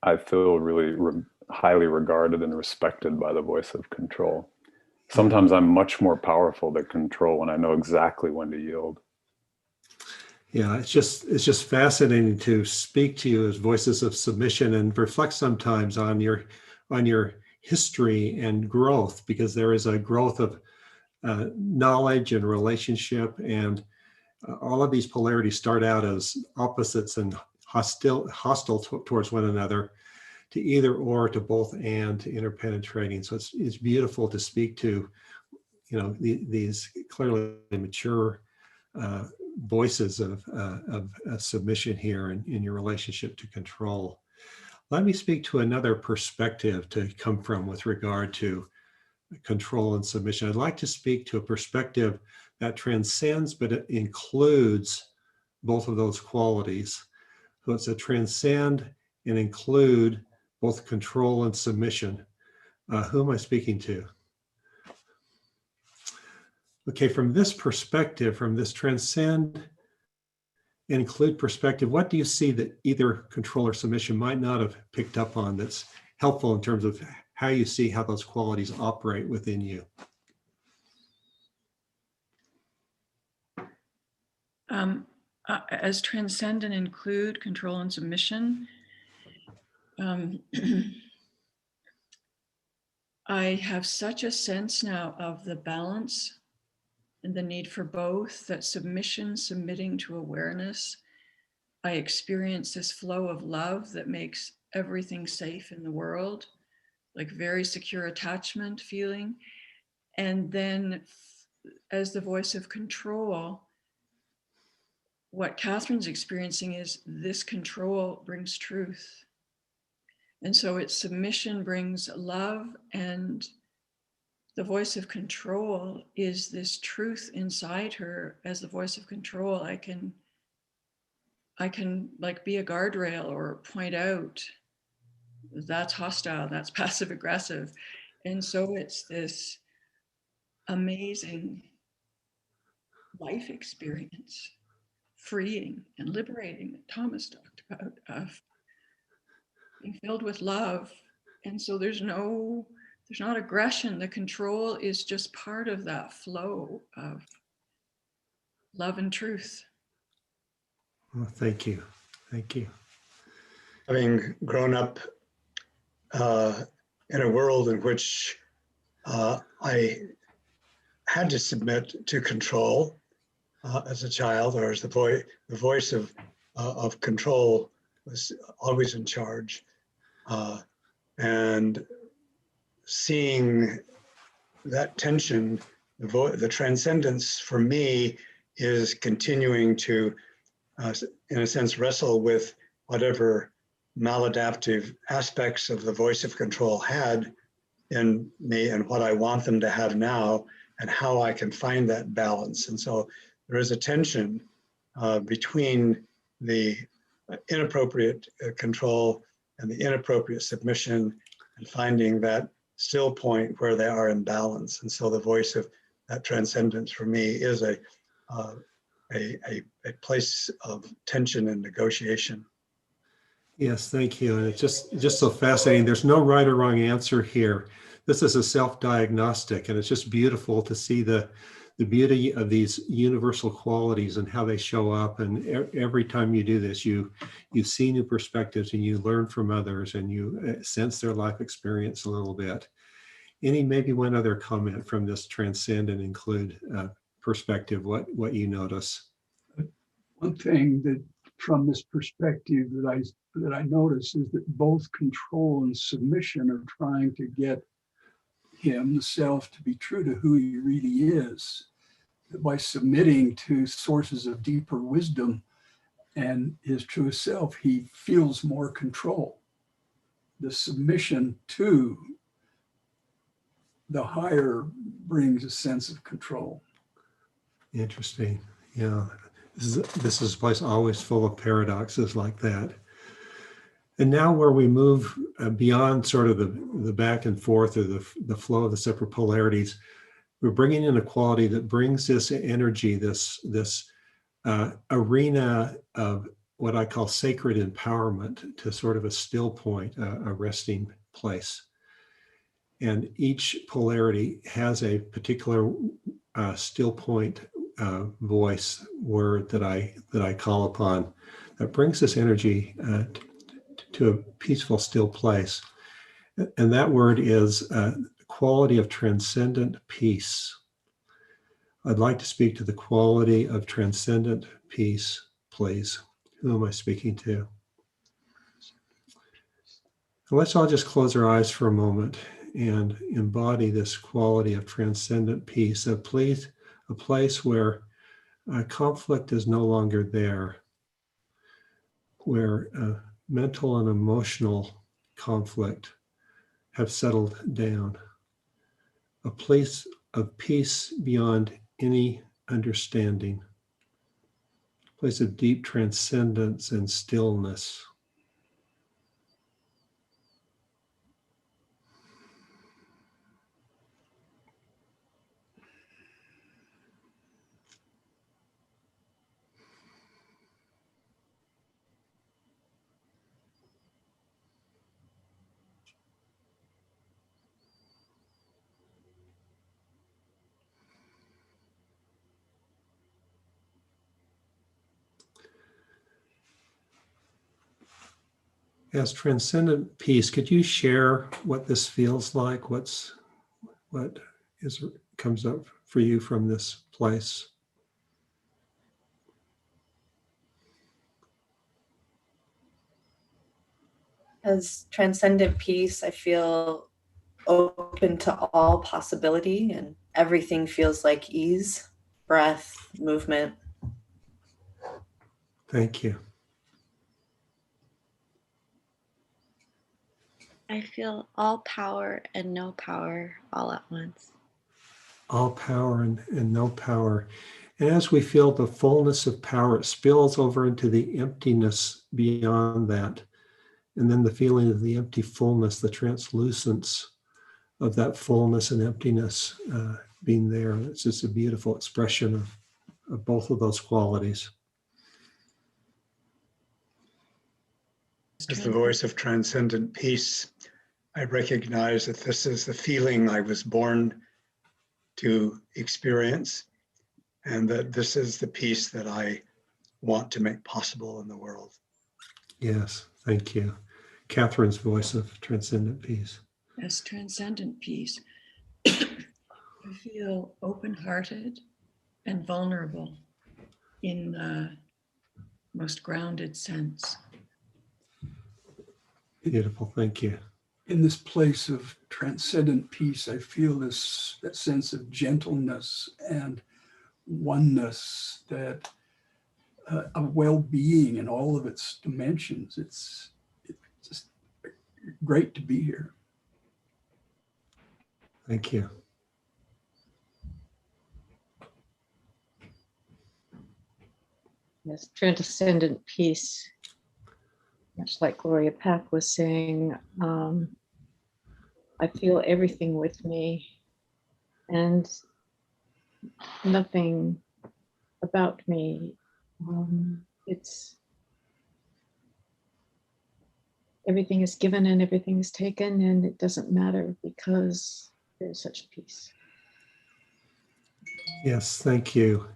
I feel really highly regarded and respected by the voice of control. Sometimes I'm much more powerful than control when I know exactly when to yield. Yeah, it's just fascinating to speak to you as voices of submission and reflect sometimes on your history and growth, because there is a growth of knowledge and relationship, and all of these polarities start out as opposites and hostile towards one another, to either or, to both and, to interpenetrating. So it's beautiful to speak to, these clearly mature voices of submission here in your relationship to control. Let me speak to another perspective to come from with regard to control and submission. I'd like to speak to a perspective that transcends, but it includes both of those qualities. So it's a transcend and include both control and submission. Who am I speaking to? Okay, from this perspective, from this transcend and include perspective, what do you see that either control or submission might not have picked up on that's helpful in terms of how you see how those qualities operate within you? As transcend and include control and submission, I have such a sense now of the balance and the need for both, that submitting to awareness, I experience this flow of love that makes everything safe in the world, like very secure attachment feeling. And then as the voice of control, what Catherine's experiencing is this control brings truth. And so its submission brings love, and the voice of control is this truth inside her. As the voice of control, I can like be a guardrail or point out that's hostile, that's passive aggressive. And so it's this amazing life experience, freeing and liberating, that Thomas talked about, of being filled with love. And so there's not aggression. The control is just part of that flow of love and truth. Well, thank you. Thank you. Having grown up in a world in which I had to submit to control as a child, or as the voice of control was always in charge, and seeing that tension, the transcendence for me is continuing to, in a sense, wrestle with whatever maladaptive aspects of the voice of control had in me and what I want them to have now, and how I can find that balance. And so there is a tension between the inappropriate control and the inappropriate submission, and finding that still point where they are in balance. And so the voice of that transcendence for me is a place of tension and negotiation. Yes, thank you. And it's just so fascinating. There's no right or wrong answer here. This is a self-diagnostic, and it's just beautiful to see the beauty of these universal qualities and how they show up. And every time you do this, you see new perspectives, and you learn from others, and you sense their life experience a little bit. Maybe one other comment from this transcend and include perspective, what you notice? One thing that from this perspective that I notice is that both control and submission are trying to get him, the self, to be true to who he really is. By submitting to sources of deeper wisdom and his true self, he feels more control. The submission to the higher brings a sense of control. Interesting. Yeah. This is a place always full of paradoxes like that. And now where we move beyond sort of the back and forth or the flow of the separate polarities, we're bringing in a quality that brings this energy, this arena of what I call sacred empowerment to sort of a still point, a resting place. And each polarity has a particular still point voice word that I call upon that brings this energy to a peaceful, still place. And that word is quality of transcendent peace. I'd like to speak to the quality of transcendent peace, please. Who am I speaking to? Let's all just close our eyes for a moment and embody this quality of transcendent peace, a place where conflict is no longer there, where mental and emotional conflict have settled down, a place of peace beyond any understanding, a place of deep transcendence and stillness. As transcendent peace, could you share what this feels like? What comes up for you from this place? As transcendent peace, I feel open to all possibility, and everything feels like ease, breath, movement. Thank you. I feel all power and no power all at once. All power and no power. And as we feel the fullness of power, it spills over into the emptiness beyond that. And then the feeling of the empty fullness, the translucence of that fullness and emptiness being there. It's just a beautiful expression of both of those qualities. As the voice of transcendent peace, I recognize that this is the feeling I was born to experience, and that this is the peace that I want to make possible in the world. Yes, thank you. Catherine's voice of transcendent peace. As transcendent peace, I feel open-hearted and vulnerable in the most grounded sense. Beautiful, thank you. In this place of transcendent peace, I feel that sense of gentleness and oneness, that of well-being in all of its dimensions. It's just great to be here. Thank you. Yes, transcendent peace. Much like Gloria Pack was saying, I feel everything with me, and nothing about me. It's everything is given and everything is taken, and it doesn't matter because there's such peace. Yes, thank you.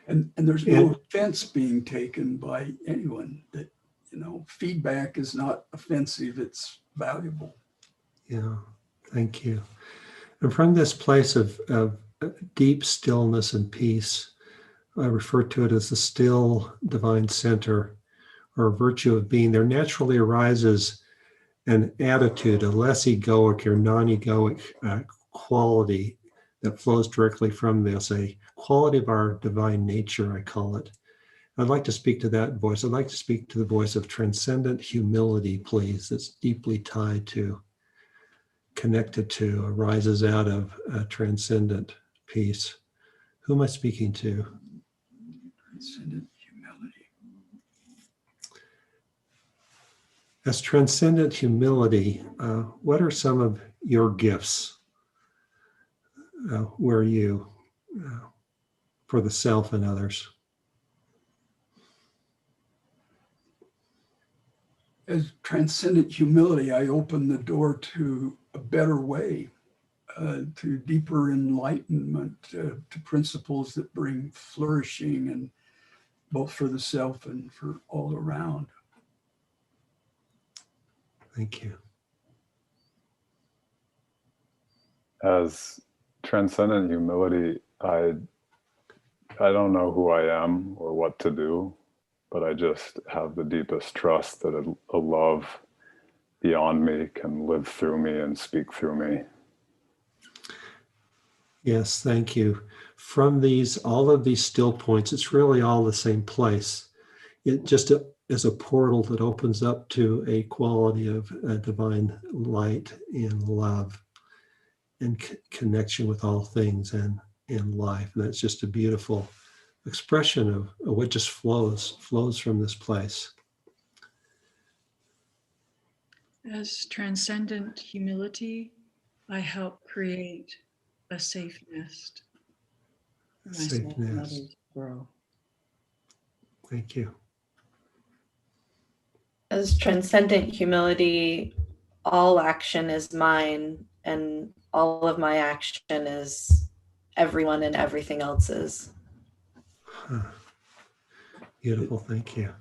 And there's no offense being taken by anyone. That, feedback is not offensive, it's valuable. Yeah, thank you. And from this place of deep stillness and peace, I refer to it as the still divine center, or virtue of being. There naturally arises an attitude, a less egoic or non-egoic quality that flows directly from this, a quality of our divine nature, I call it. I'd like to speak to that voice. I'd like to speak to the voice of transcendent humility, please, that's deeply tied to, connected to, arises out of transcendent peace. Who am I speaking to? Transcendent humility. As transcendent humility, what are some of your gifts? Where are you for the self and others? As transcendent humility, I open the door to a better way, to deeper enlightenment, to principles that bring flourishing, and both for the self and for all around. Thank you. As transcendent humility, I don't know who I am or what to do, but I just have the deepest trust that a love beyond me can live through me and speak through me. Yes, thank you. From all of these still points, it's really all the same place. It just is a portal that opens up to a quality of divine light and love and connection with all things and life. And that's just a beautiful expression of what just flows from this place. As transcendent humility, I help create a safe nest for myself Safe and nest. others to grow. Thank you. As transcendent humility, all action is mine, and all of my action is everyone and everything else's. Beautiful, thank you.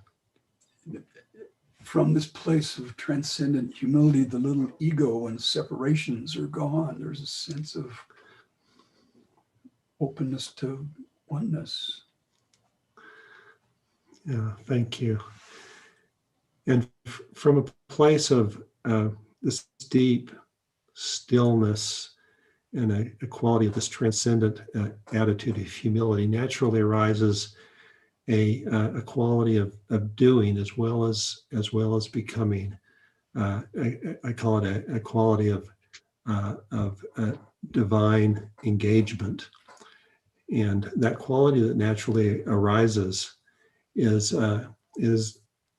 From this place of transcendent humility, the little ego and separations are gone. There's a sense of openness to oneness. Yeah, thank you. And from a place of this deep stillness and a quality of this transcendent attitude of humility naturally arises a quality of doing as well as becoming. I call it a quality of divine engagement, and that quality that naturally arises is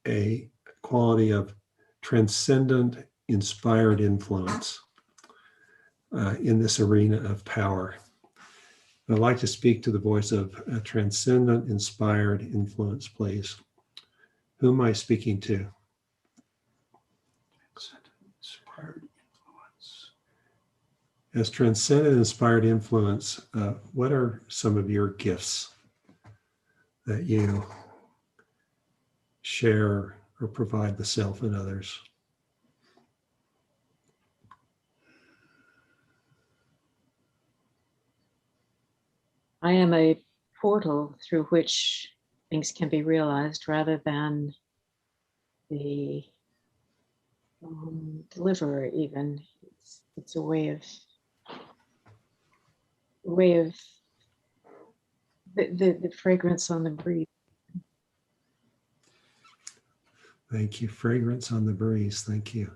a quality of transcendent, inspired influence in this arena of power. I'd like to speak to the voice of a transcendent, inspired influence, please. Who am I speaking to? Inspired influence. As transcendent, inspired influence, what are some of your gifts that you share or provide the self and others? I am a portal through which things can be realized rather than the deliverer even. It's a way of the fragrance on the breeze. Thank you. Fragrance on the breeze. Thank you.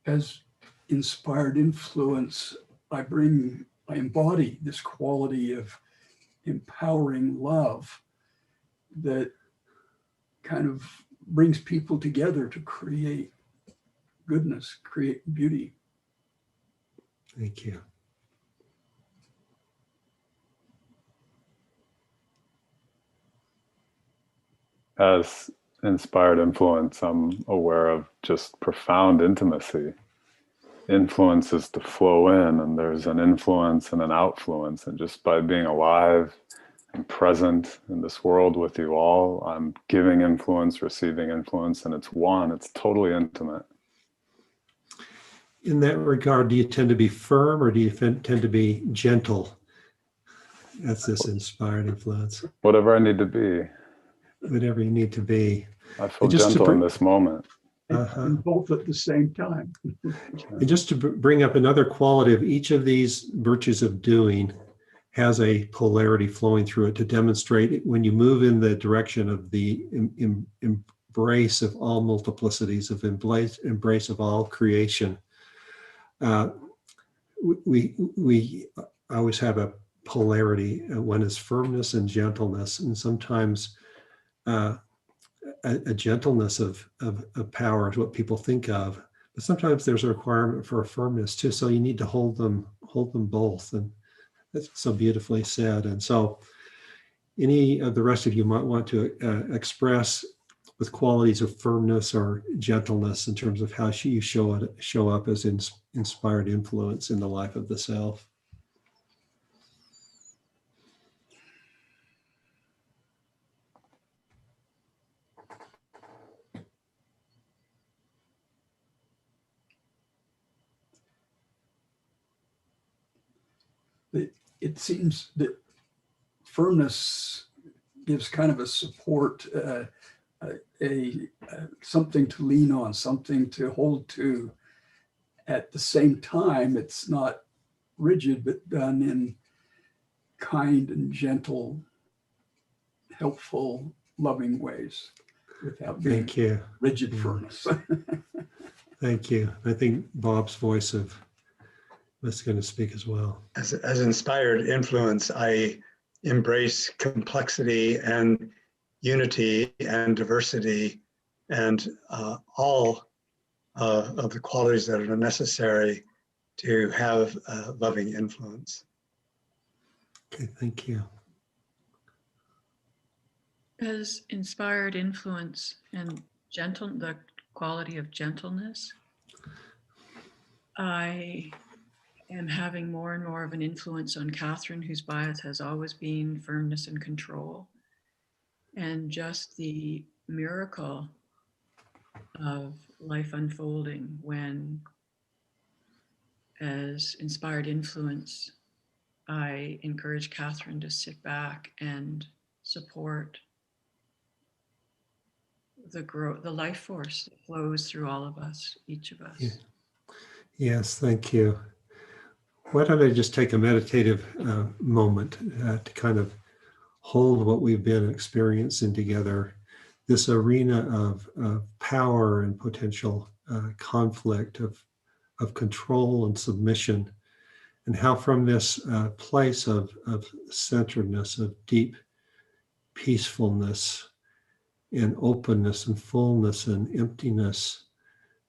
As inspired influence, I embody this quality of empowering love that kind of brings people together to create goodness, create beauty. Thank you. As inspired influence, I'm aware of just profound intimacy. Influence is to flow in, and there's an influence and an outfluence. And just by being alive and present in this world with you all, I'm giving influence, receiving influence, and it's one. It's totally intimate. In that regard, do you tend to be firm or do you tend to be gentle That's this inspired influence. Whatever I need to be. Whatever you need to be. I feel just gentle in this moment. And both at the same time. And just to bring up another quality of each of these virtues of doing has a polarity flowing through it to demonstrate it when you move in the direction of the embrace of all multiplicities, of embrace of all creation. We always have a polarity. One is firmness and gentleness, and sometimes a gentleness of power is what people think of, but sometimes there's a requirement for a firmness too. So you need to hold them both, and that's so beautifully said. And so, any of the rest of you might want to express with qualities of firmness or gentleness in terms of how you show up as inspired influence in the life of the self. It seems that firmness gives kind of a support, something to lean on, something to hold to. At the same time, it's not rigid, but done in kind and gentle, helpful, loving ways without being Thank you. rigid firmness. Thank you. I think Bob's voice was going to speak as well. As inspired influence, I embrace complexity and unity and diversity and all of the qualities that are necessary to have a loving influence. Okay, thank you. As inspired influence and the quality of gentleness, I am having more and more of an influence on Catherine, whose bias has always been firmness and control. And just the miracle of life unfolding when, as inspired influence, I encourage Catherine to sit back and support the life force that flows through all of us, each of us. Yeah. Yes, thank you. Why don't I just take a meditative moment to kind of hold what we've been experiencing together, this arena of power and potential conflict, of control and submission, and how from this place of centeredness, of deep peacefulness and openness and fullness and emptiness,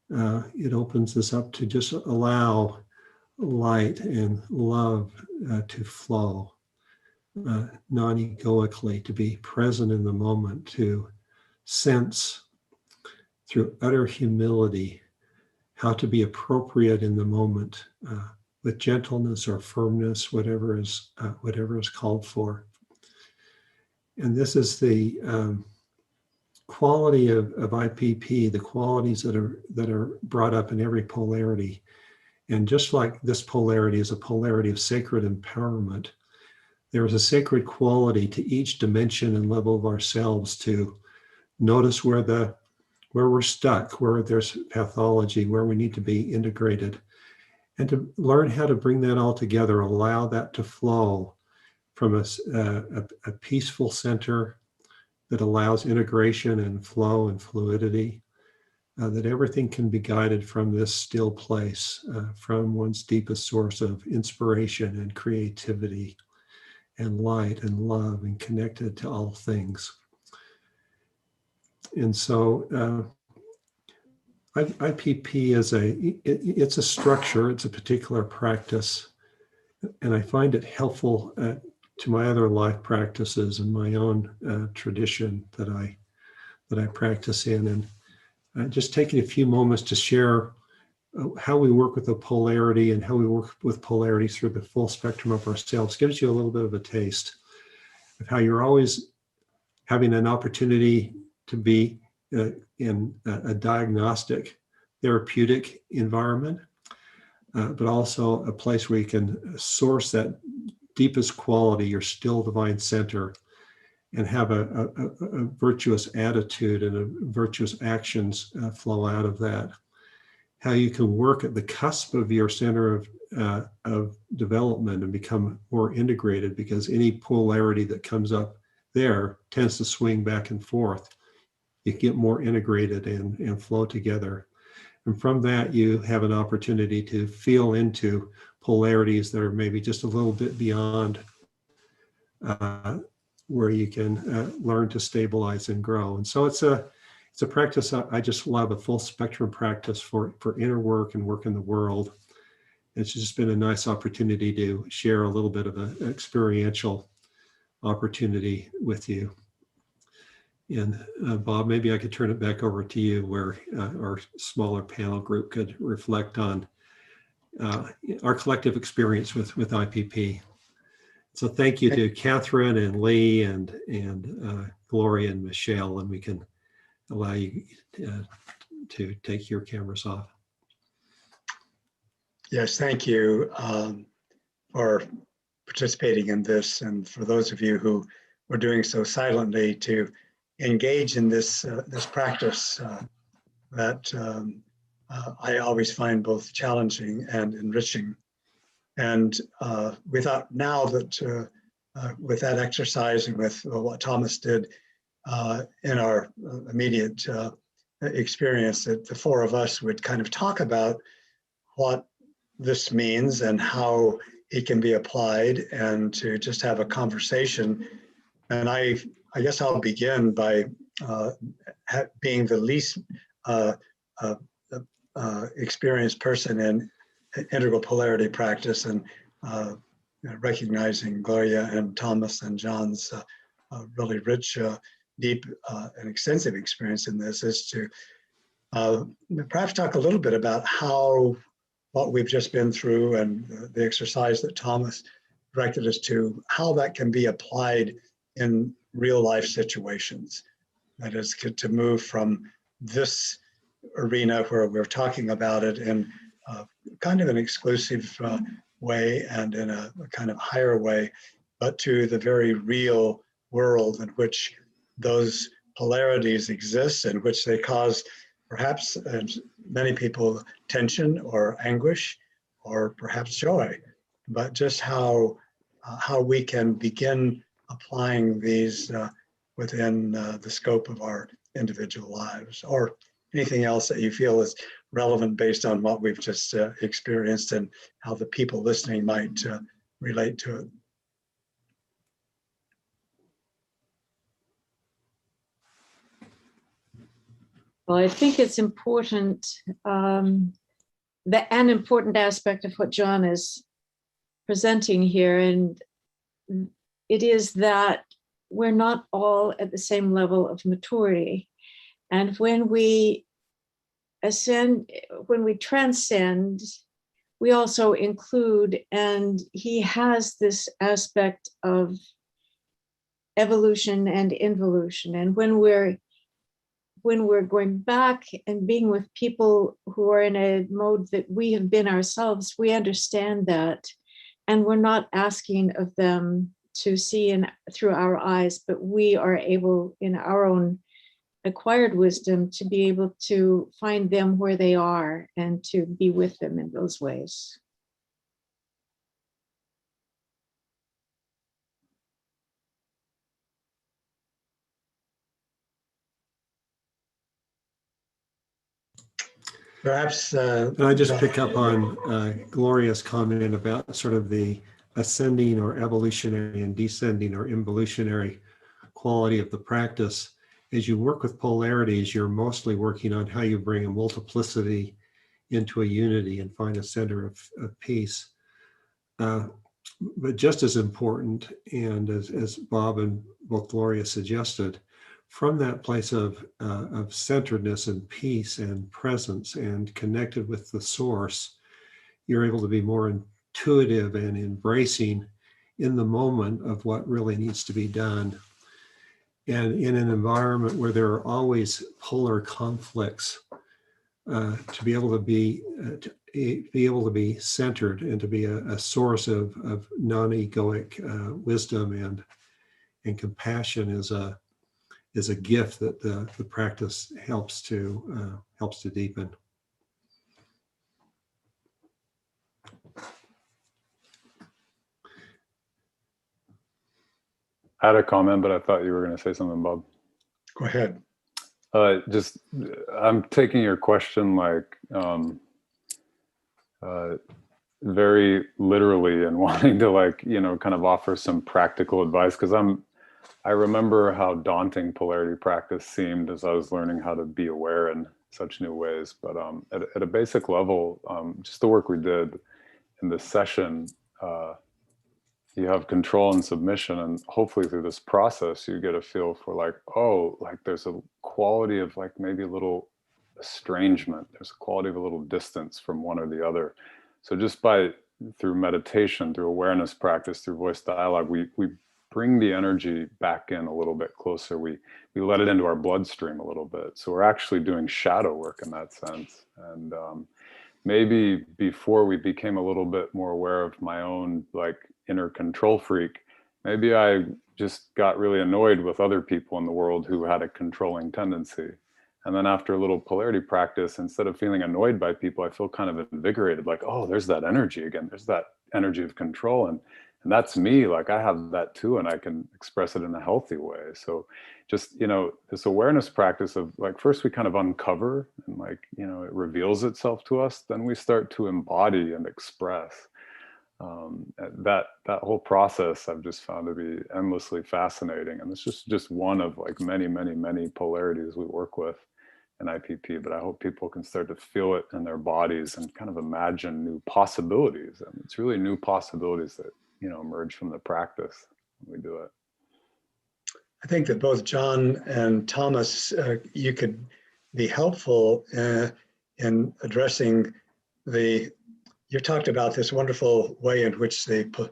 it opens us up to just allow light and love to flow, non-egoically, to be present in the moment, to sense through utter humility how to be appropriate in the moment with gentleness or firmness, whatever is called for. And this is the quality of IPP, the qualities that are brought up in every polarity. And just like this polarity is a polarity of sacred empowerment, there is a sacred quality to each dimension and level of ourselves to notice where we're stuck, where there's pathology, where we need to be integrated, and to learn how to bring that all together, allow that to flow from a peaceful center that allows integration and flow and fluidity, that everything can be guided from this still place, from one's deepest source of inspiration and creativity and light and love and connected to all things. And so IPP is it's a structure, it's a particular practice, and I find it helpful to my other life practices and my own tradition that I practice in. And just taking a few moments to share how we work with the polarity and how we work with polarity through the full spectrum of ourselves gives you a little bit of a taste of how you're always having an opportunity to be in a diagnostic, therapeutic environment, but also a place where you can source that deepest quality, your still divine center, and have a virtuous attitude and a virtuous actions flow out of that. How you can work at the cusp of your center of development and become more integrated, because any polarity that comes up there tends to swing back and forth. You get more integrated and flow together. And from that, you have an opportunity to feel into polarities that are maybe just a little bit beyond where you can learn to stabilize and grow. And so it's a practice I just love, a full spectrum practice for inner work and work in the world. It's just been a nice opportunity to share a little bit of an experiential opportunity with you. And Bob, maybe I could turn it back over to you, where our smaller panel group could reflect on our collective experience with IPP. So thank you to Catherine and Lee and Gloria and Michelle, and we can allow you to take your cameras off. Yes, thank you for participating in this, and for those of you who were doing so silently, to engage in this practice that I always find both challenging and enriching. And we thought now that with that exercise and with what Thomas did in our immediate experience, that the four of us would kind of talk about what this means and how it can be applied, and to just have a conversation. And I guess I'll begin by being the least experienced person in integral polarity practice, and recognizing Gloria and Thomas and John's really rich, deep, and extensive experience in this, is to perhaps talk a little bit about how what we've just been through and the exercise that Thomas directed us to, how that can be applied in real life situations. That is, to move from this arena where we're talking about it in kind of an exclusive way and in a kind of higher way, but to the very real world in which those polarities exist, in which they cause perhaps many people tension or anguish or perhaps joy, but just how we can begin applying these within the scope of our individual lives, or anything else that you feel is relevant based on what we've just experienced, and how the people listening might relate to it. Well, I think it's important, an important aspect of what John is presenting here, and it is that we're not all at the same level of maturity. And when we ascend, when we transcend, we also include, and he has this aspect of evolution and involution. And when we're going back and being with people who are in a mode that we have been ourselves, we understand that. And we're not asking of them to see through our eyes, but we are able, in our own acquired wisdom, to be able to find them where they are and to be with them in those ways. Perhaps And I just pick up on Gloria's comment about sort of the ascending or evolutionary and descending or involutionary quality of the practice. As you work with polarities, you're mostly working on how you bring a multiplicity into a unity and find a center of peace. But just as important, and as Bob and both Gloria suggested, from that place of centeredness and peace and presence and connected with the source, you're able to be more intuitive and embracing in the moment of what really needs to be done. And in an environment where there are always polar conflicts, to be able to be be able to be centered and to be a source of non-egoic wisdom and compassion is a gift that the practice helps to deepen. I had a comment, but I thought you were going to say something, Bob. Go ahead. Just, I'm taking your question like very literally and wanting to like, kind of offer some practical advice, because I remember how daunting polarity practice seemed as I was learning how to be aware in such new ways. But at a basic level, just the work we did in this session, you have control and submission, and hopefully through this process you get a feel for like, oh, like there's a quality of like maybe a little estrangement, there's a quality of a little distance from one or the other. So just through meditation, through awareness practice, through voice dialogue, we bring the energy back in a little bit closer. We let it into our bloodstream a little bit. So we're actually doing shadow work in that sense. And maybe before we became a little bit more aware of my own like inner control freak, maybe I just got really annoyed with other people in the world who had a controlling tendency. And then after a little polarity practice, instead of feeling annoyed by people, I feel kind of invigorated, like, oh, there's that energy again. There's that energy of control. And that's me, like I have that too, and I can express it in a healthy way. So just, this awareness practice of like, first we kind of uncover and like, it reveals itself to us. Then we start to embody and express. That whole process I've just found to be endlessly fascinating. And it's just one of like many, many, many polarities we work with in IPP, but I hope people can start to feel it in their bodies and kind of imagine new possibilities. And it's really new possibilities that, emerge from the practice when we do it. I think that both John and Thomas, you could be helpful in addressing you talked about this wonderful way in which the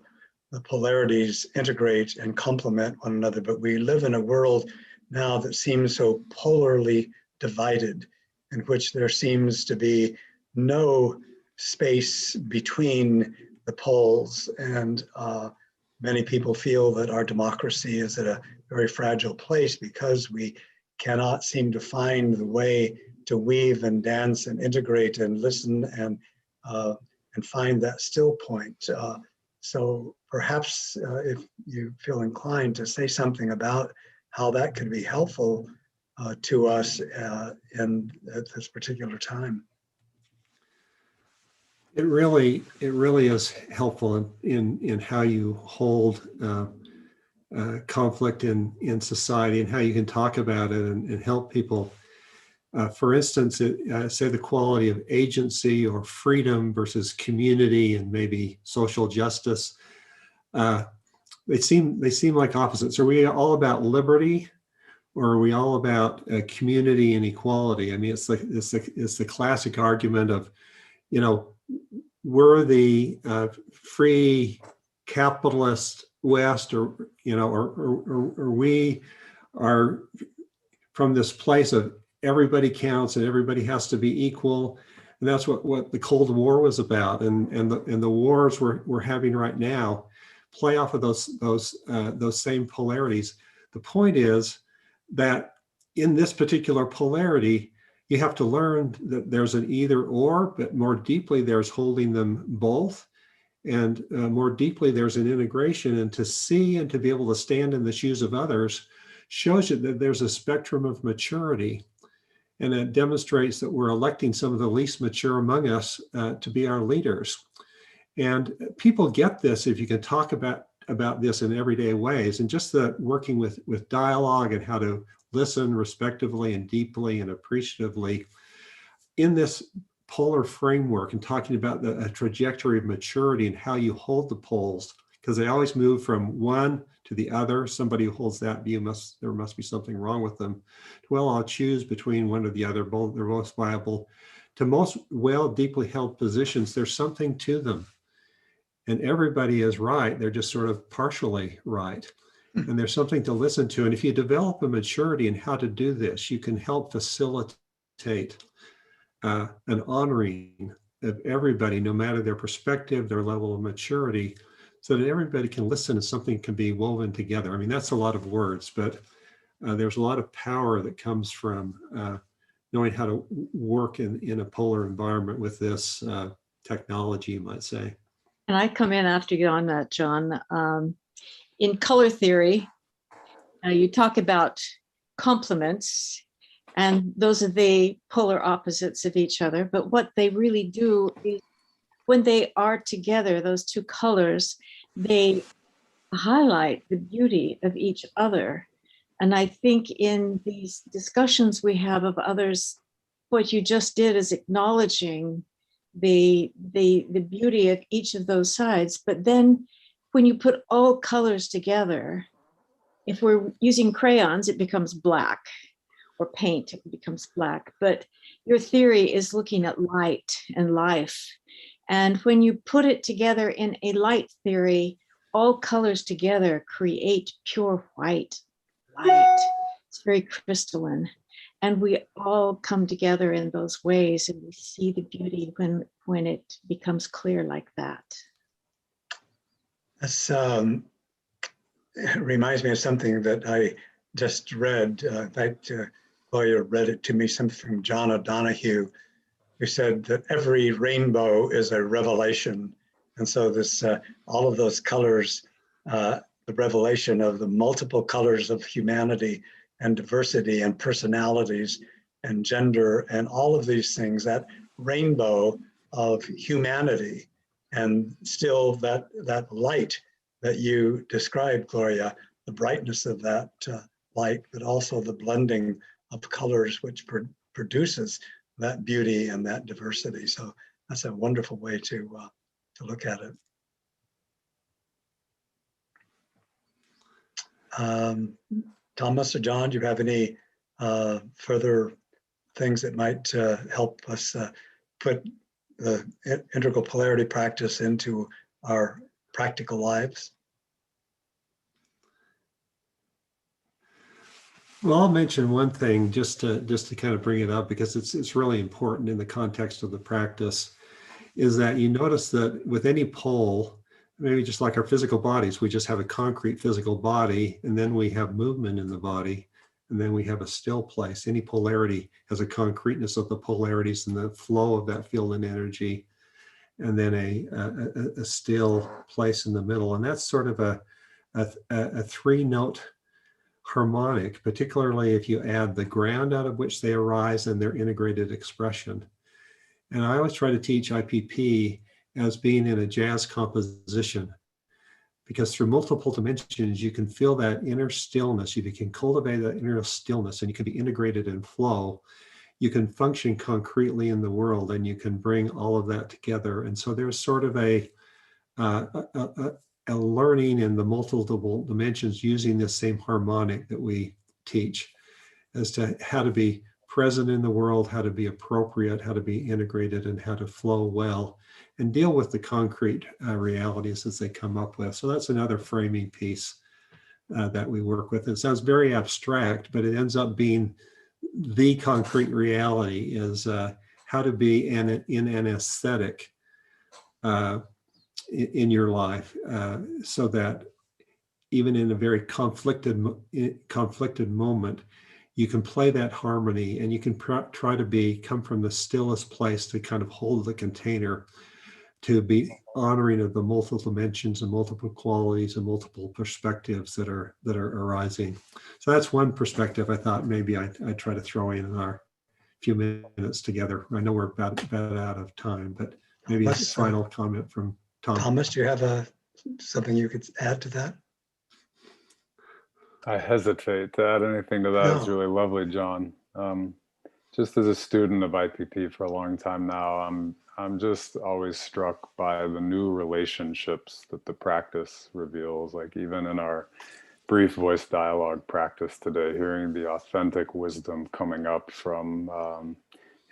polarities integrate and complement one another, but we live in a world now that seems so polarly divided, in which there seems to be no space between the poles, and many people feel that our democracy is at a very fragile place because we cannot seem to find the way to weave and dance and integrate and listen and find that still point. So perhaps if you feel inclined to say something about how that could be helpful to us at this particular time. It really is helpful in how you hold conflict in society and how you can talk about it and help people. For instance, say the quality of agency or freedom versus community and maybe social justice. They seem like opposites. Are we all about liberty, or are we all about community and equality? I mean, it's the classic argument of, we're the free capitalist West, or we are from this place of everybody counts and everybody has to be equal. And that's what the Cold War was about. And the wars we're having right now play off of those same polarities. The point is that in this particular polarity, you have to learn that there's an either or, but more deeply there's holding them both. And more deeply there's an integration, and to see and to be able to stand in the shoes of others shows you that there's a spectrum of maturity. And it demonstrates that we're electing some of the least mature among us to be our leaders. And people get this if you can talk about this in everyday ways, and just the working with dialogue and how to listen respectively and deeply and appreciatively in this polar framework, and talking about a trajectory of maturity and how you hold the poles, because they always move from one to the other. Somebody who holds that view there must be something wrong with them. Well, I'll choose between one or the other. They're most viable. To most deeply held positions, there's something to them. And everybody is right. They're just sort of partially right. And there's something to listen to. And if you develop a maturity in how to do this, you can help facilitate an honoring everybody, no matter their perspective, their level of maturity, so that everybody can listen and something can be woven together. I mean, that's a lot of words, but there's a lot of power that comes from knowing how to work in a polar environment with this technology, you might say. And I come in after you on that, John. In color theory, you talk about complements, and those are the polar opposites of each other. But what they really do is when they are together, those two colors, they highlight the beauty of each other. And I think in these discussions we have of others, what you just did is acknowledging the beauty of each of those sides. But then when you put all colors together, if we're using crayons, it becomes black, or paint, it becomes black. But your theory is looking at light and life. And when you put it together in a light theory, all colors together create pure white light. It's very crystalline. And we all come together in those ways, and we see the beauty when it becomes clear like that. That's it reminds me of something that I just read. In fact, Gloria read it to me, something from John O'Donohue, who said that every rainbow is a revelation. And so this, all of those colors, the revelation of the multiple colors of humanity and diversity and personalities and gender and all of these things, that rainbow of humanity, and still that light that you described, Gloria, the brightness of that light, but also the blending of colors which produces that beauty and that diversity. So that's a wonderful way to look at it. Thomas or John, do you have any further things that might help us put the integral polarity practice into our practical lives? Well, I'll mention one thing just to kind of bring it up, because it's really important in the context of the practice, is that you notice that with any pole, maybe just like our physical bodies, we just have a concrete physical body, and then we have movement in the body, and then we have a still place. Any polarity has a concreteness of the polarities and the flow of that field and energy, and then a still place in the middle. And that's sort of a three-note harmonic, particularly if you add the ground out of which they arise and their integrated expression. And I always try to teach IPP as being in a jazz composition, because through multiple dimensions, you can feel that inner stillness. You can cultivate that inner stillness, and you can be integrated in flow. You can function concretely in the world, and you can bring all of that together. And so there's sort of a learning in the multiple dimensions using this same harmonic that we teach as to how to be present in the world, how to be appropriate, how to be integrated, and how to flow well and deal with the concrete realities as they come up with. So that's another framing piece that we work with. It sounds very abstract, but it ends up being the concrete reality, is how to be in an aesthetic in your life, so that even in a very conflicted moment, you can play that harmony, and you can try to come from the stillest place to kind of hold the container, to be honoring of the multiple dimensions and multiple qualities and multiple perspectives that are arising. So that's one perspective I thought maybe I'd try to throw in our few minutes together. I know we're about out of time, but maybe a final comment from Tom. Thomas, do you have something you could add to that? I hesitate to add anything to that. No. It's really lovely, John. Just as a student of IPP for a long time now, I'm just always struck by the new relationships that the practice reveals. Like even in our brief voice dialogue practice today, hearing the authentic wisdom coming up from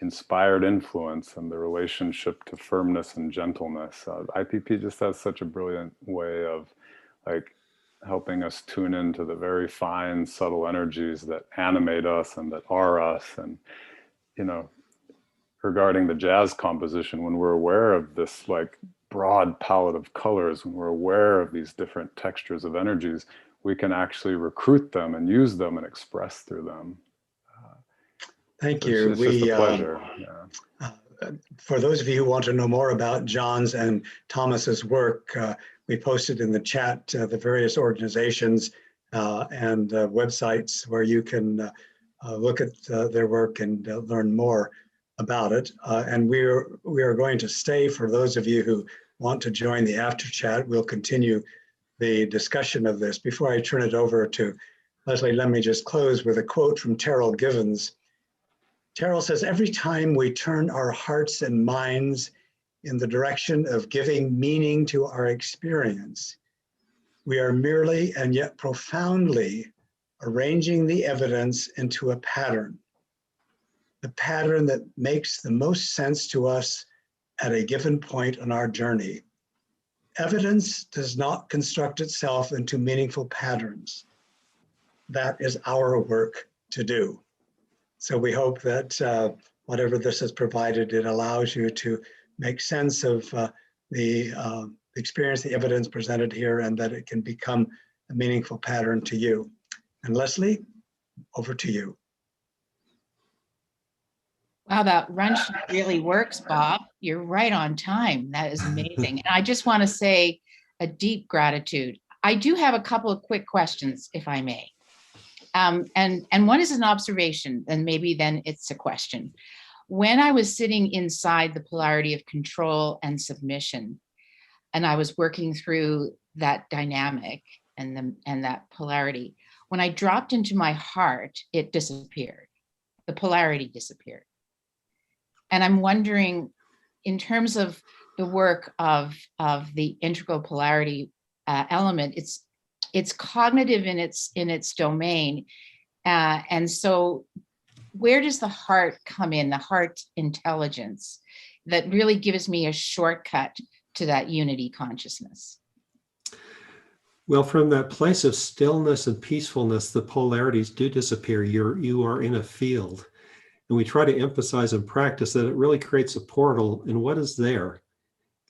inspired influence and the relationship to firmness and gentleness. IPP just has such a brilliant way of like helping us tune into the very fine, subtle energies that animate us and that are us. And, you know, regarding the jazz composition, when we're aware of this like broad palette of colors, when we're aware of these different textures of energies, we can actually recruit them and use them and express through them. Thank So you. It's just a pleasure. Yeah. For those of you who want to know more about John's and Thomas's work, we posted in the chat the various organizations and websites where you can look at their work and learn more about it. And we are going to stay, for those of you who want to join the after chat, we'll continue the discussion of this. Before I turn it over to Leslie, let me just close with a quote from Terrell Givens. Terrell says, "Every time we turn our hearts and minds in the direction of giving meaning to our experience, we are merely and yet profoundly arranging the evidence into a pattern, the pattern that makes the most sense to us at a given point on our journey. Evidence does not construct itself into meaningful patterns. That is our work to do." So we hope that whatever this has provided, it allows you to make sense of the experience, the evidence presented here, and that it can become a meaningful pattern to you. And Leslie, over to you. Wow, that run sheet really works, Bob. You're right on time. That is amazing. And I just want to say a deep gratitude. I do have a couple of quick questions, if I may. And one is an observation, and maybe then it's a question. When I was sitting inside the polarity of control and submission, and I was working through that dynamic and that polarity, when I dropped into my heart, it disappeared. The polarity disappeared. And I'm wondering, in terms of the work of the integral polarity element, it's cognitive in its domain, and so where does the heart come in, the heart intelligence that really gives me a shortcut to that unity consciousness? Well, from that place of stillness and peacefulness, the polarities do disappear. You are in a field. And we try to emphasize and practice that it really creates a portal. And what is there?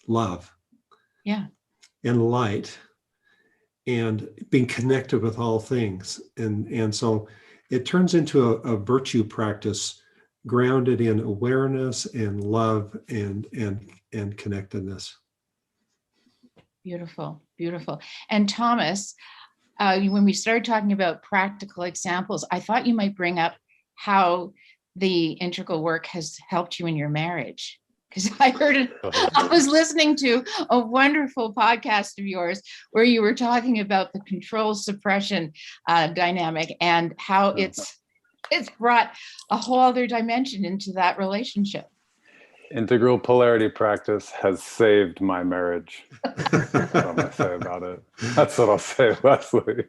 Love. Yeah. And light. And being connected with all things. And so it turns into a virtue practice grounded in awareness and love and connectedness. Beautiful, beautiful. And Thomas, when we started talking about practical examples, I thought you might bring up how the integral work has helped you in your marriage. Because I heard it, I was listening to a wonderful podcast of yours where you were talking about the control suppression dynamic and how it's brought a whole other dimension into that relationship. Integral polarity practice has saved my marriage. That's what I'm going to say about it. That's what I'll say, Leslie.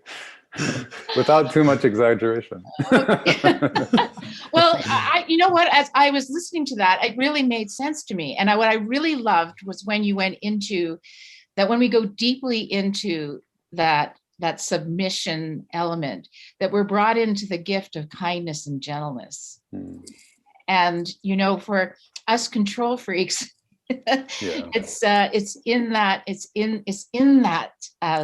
Without too much exaggeration. Well, you know what? As I was listening to that, it really made sense to me. And what I really loved was when you went into that, when we go deeply into that submission element, that we're brought into the gift of kindness and gentleness. And, you know, for us control freaks, it's in that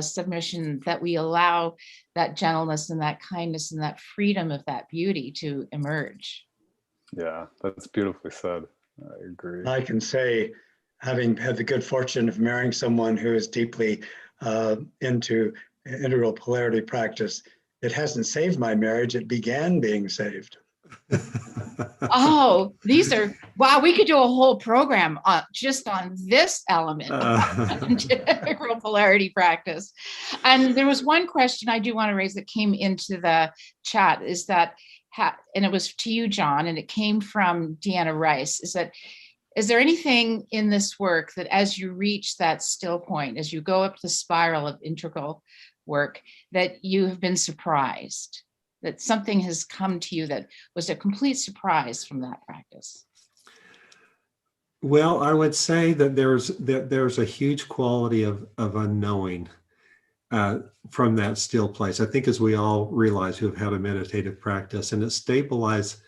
submission that we allow that gentleness and that kindness and that freedom of that beauty to emerge. Yeah, that's beautifully said. I agree. I can say, having had the good fortune of marrying someone who is deeply into integral polarity practice, it hasn't saved my marriage. It began being saved. Oh, wow, we could do a whole program just on this element of integral polarity practice. And there was one question I do want to raise that came into the chat, is that, and it was to you, John, and it came from Deanna Rice, is there anything in this work that as you reach that still point, as you go up the spiral of integral work, that you have been surprised? That something has come to you that was a complete surprise from that practice? Well, I would say that there's a huge quality of unknowing from that still place. I think, as we all realize who have had a meditative practice, and it stabilizes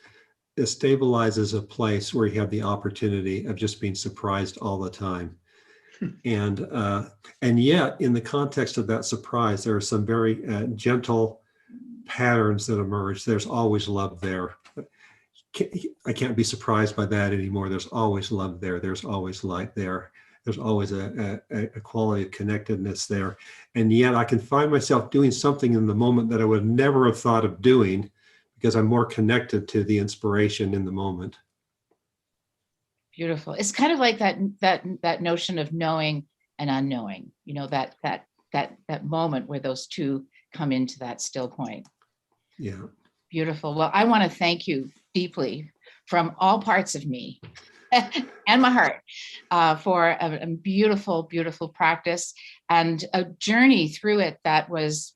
it stabilizes a place where you have the opportunity of just being surprised all the time. And yet, in the context of that surprise, there are some very gentle patterns that emerge. There's always love there. I can't be surprised by that anymore. There's always love there. There's always light there. There's always a quality of connectedness there. And yet I can find myself doing something in the moment that I would never have thought of doing because I'm more connected to the inspiration in the moment. Beautiful. It's kind of like that notion of knowing and unknowing, you know, that moment where those two come into that still point. Yeah. Beautiful. Well, I want to thank you deeply from all parts of me and my heart for a beautiful, beautiful practice and a journey through it that was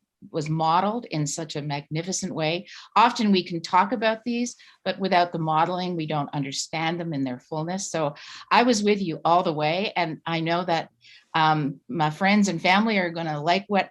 modeled in such a magnificent way. Often we can talk about these, but without the modeling, we don't understand them in their fullness. So I was with you all the way. And I know that my friends and family are going to like what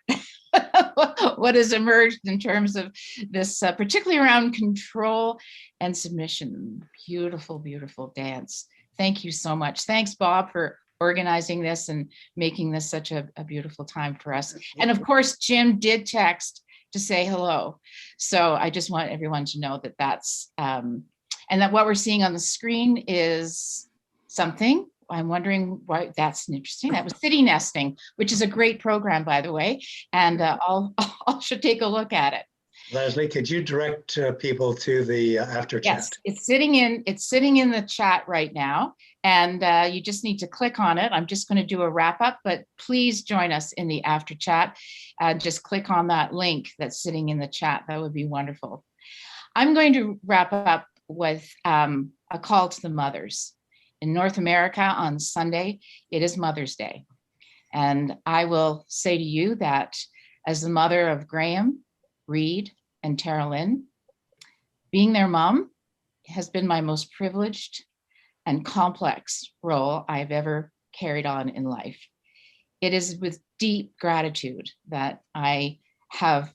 what has emerged in terms of this, particularly around control and submission. Beautiful, beautiful dance. Thank you so much. Thanks, Bob, for organizing this and making this such a beautiful time for us. And of course, Jim did text to say hello. So I just want everyone to know that that's, and that what we're seeing on the screen is something. I'm wondering why that's interesting. That was City Nesting, which is a great program, by the way, and all should take a look at it. Leslie, could you direct people to the after chat? Yes, it's sitting in the chat right now, and you just need to click on it. I'm just going to do a wrap up, but please join us in the after chat. Just click on that link that's sitting in the chat. That would be wonderful. I'm going to wrap up with a call to the mothers. In North America on Sunday, it is Mother's Day. And I will say to you that as the mother of Graham, Reed, and Tara Lynn, being their mom has been my most privileged and complex role I've ever carried on in life. It is with deep gratitude that I have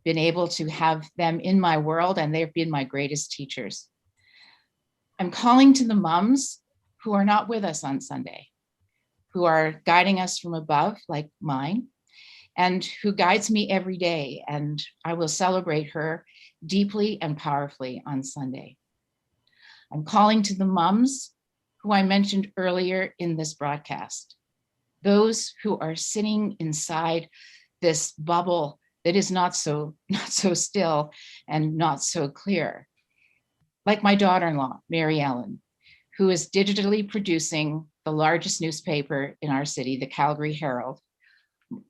been able to have them in my world, and they've been my greatest teachers. I'm calling to the moms who are not with us on Sunday, who are guiding us from above, like mine, and who guides me every day. And I will celebrate her deeply and powerfully on Sunday. I'm calling to the moms who I mentioned earlier in this broadcast, those who are sitting inside this bubble that is not so still and not so clear. Like my daughter-in-law, Mary Ellen, who is digitally producing the largest newspaper in our city, the Calgary Herald,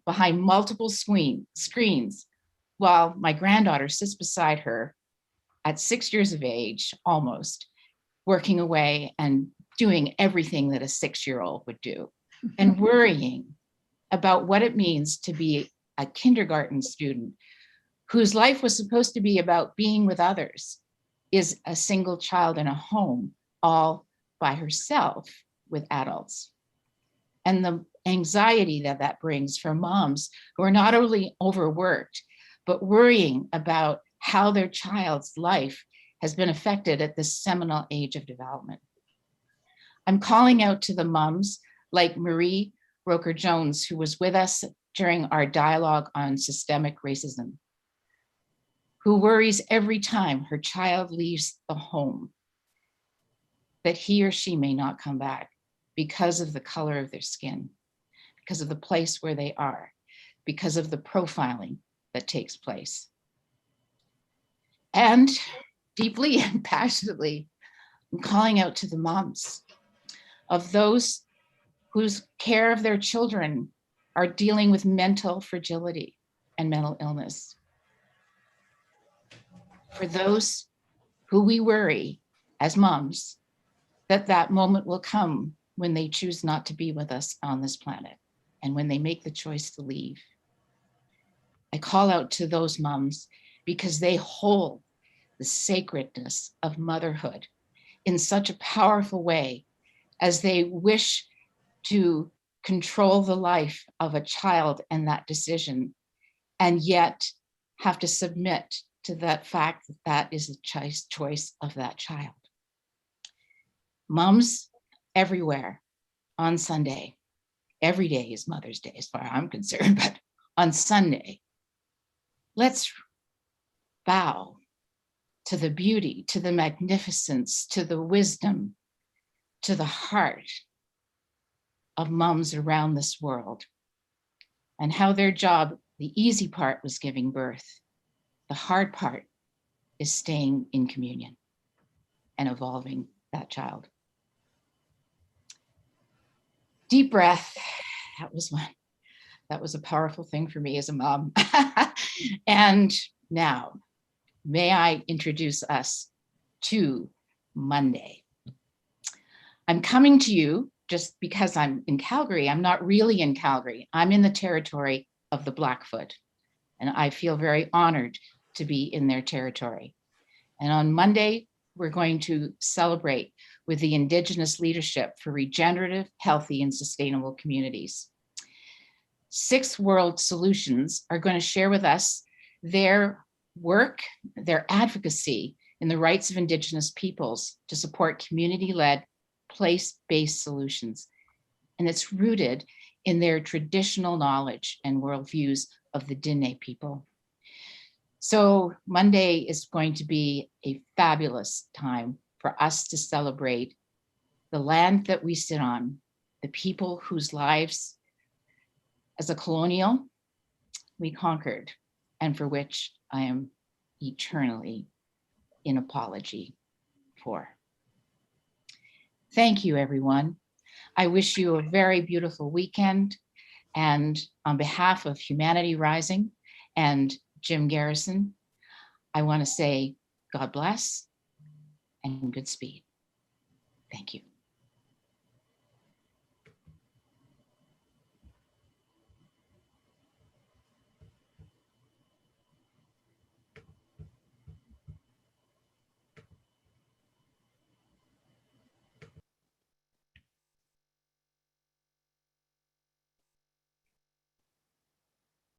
behind multiple screens, while my granddaughter sits beside her at 6 years of age, almost, working away and doing everything that a 6-year-old would do, and worrying about what it means to be a kindergarten student whose life was supposed to be about being with others, is a single child in a home, all by herself with adults. And the anxiety that brings for moms who are not only overworked, but worrying about how their child's life has been affected at this seminal age of development. I'm calling out to the moms like Marie Roker-Jones, who was with us during our dialogue on systemic racism, who worries every time her child leaves the home that he or she may not come back because of the color of their skin, because of the place where they are, because of the profiling that takes place. And deeply and passionately, I'm calling out to the moms of those whose care of their children are dealing with mental fragility and mental illness. For those who we worry as moms that moment will come when they choose not to be with us on this planet and when they make the choice to leave. I call out to those moms because they hold the sacredness of motherhood in such a powerful way as they wish to control the life of a child and that decision, and yet have to submit to that fact that that is a choice of that child. Moms everywhere on Sunday, every day is Mother's Day as far as I'm concerned, but on Sunday, let's bow to the beauty, to the magnificence, to the wisdom, to the heart of moms around this world, and how their job, the easy part was giving birth. The hard part is staying in communion and evolving that child. Deep breath, that was one. That was a powerful thing for me as a mom. And now, may I introduce us to Monday. I'm coming to you just because I'm in Calgary. I'm not really in Calgary. I'm in the territory of the Blackfoot, and I feel very honored to be in their territory. And on Monday, we're going to celebrate with the Indigenous leadership for regenerative, healthy, and sustainable communities. 6 World Solutions are going to share with us their work, their advocacy in the rights of Indigenous peoples to support community-led, place-based solutions. And it's rooted in their traditional knowledge and worldviews of the Diné people. So Monday is going to be a fabulous time for us to celebrate the land that we sit on, the people whose lives as a colonial we conquered, and for which I am eternally in apology for. Thank you, everyone. I wish you a very beautiful weekend. And on behalf of Humanity Rising and Jim Garrison, I want to say God bless and Godspeed. Thank you.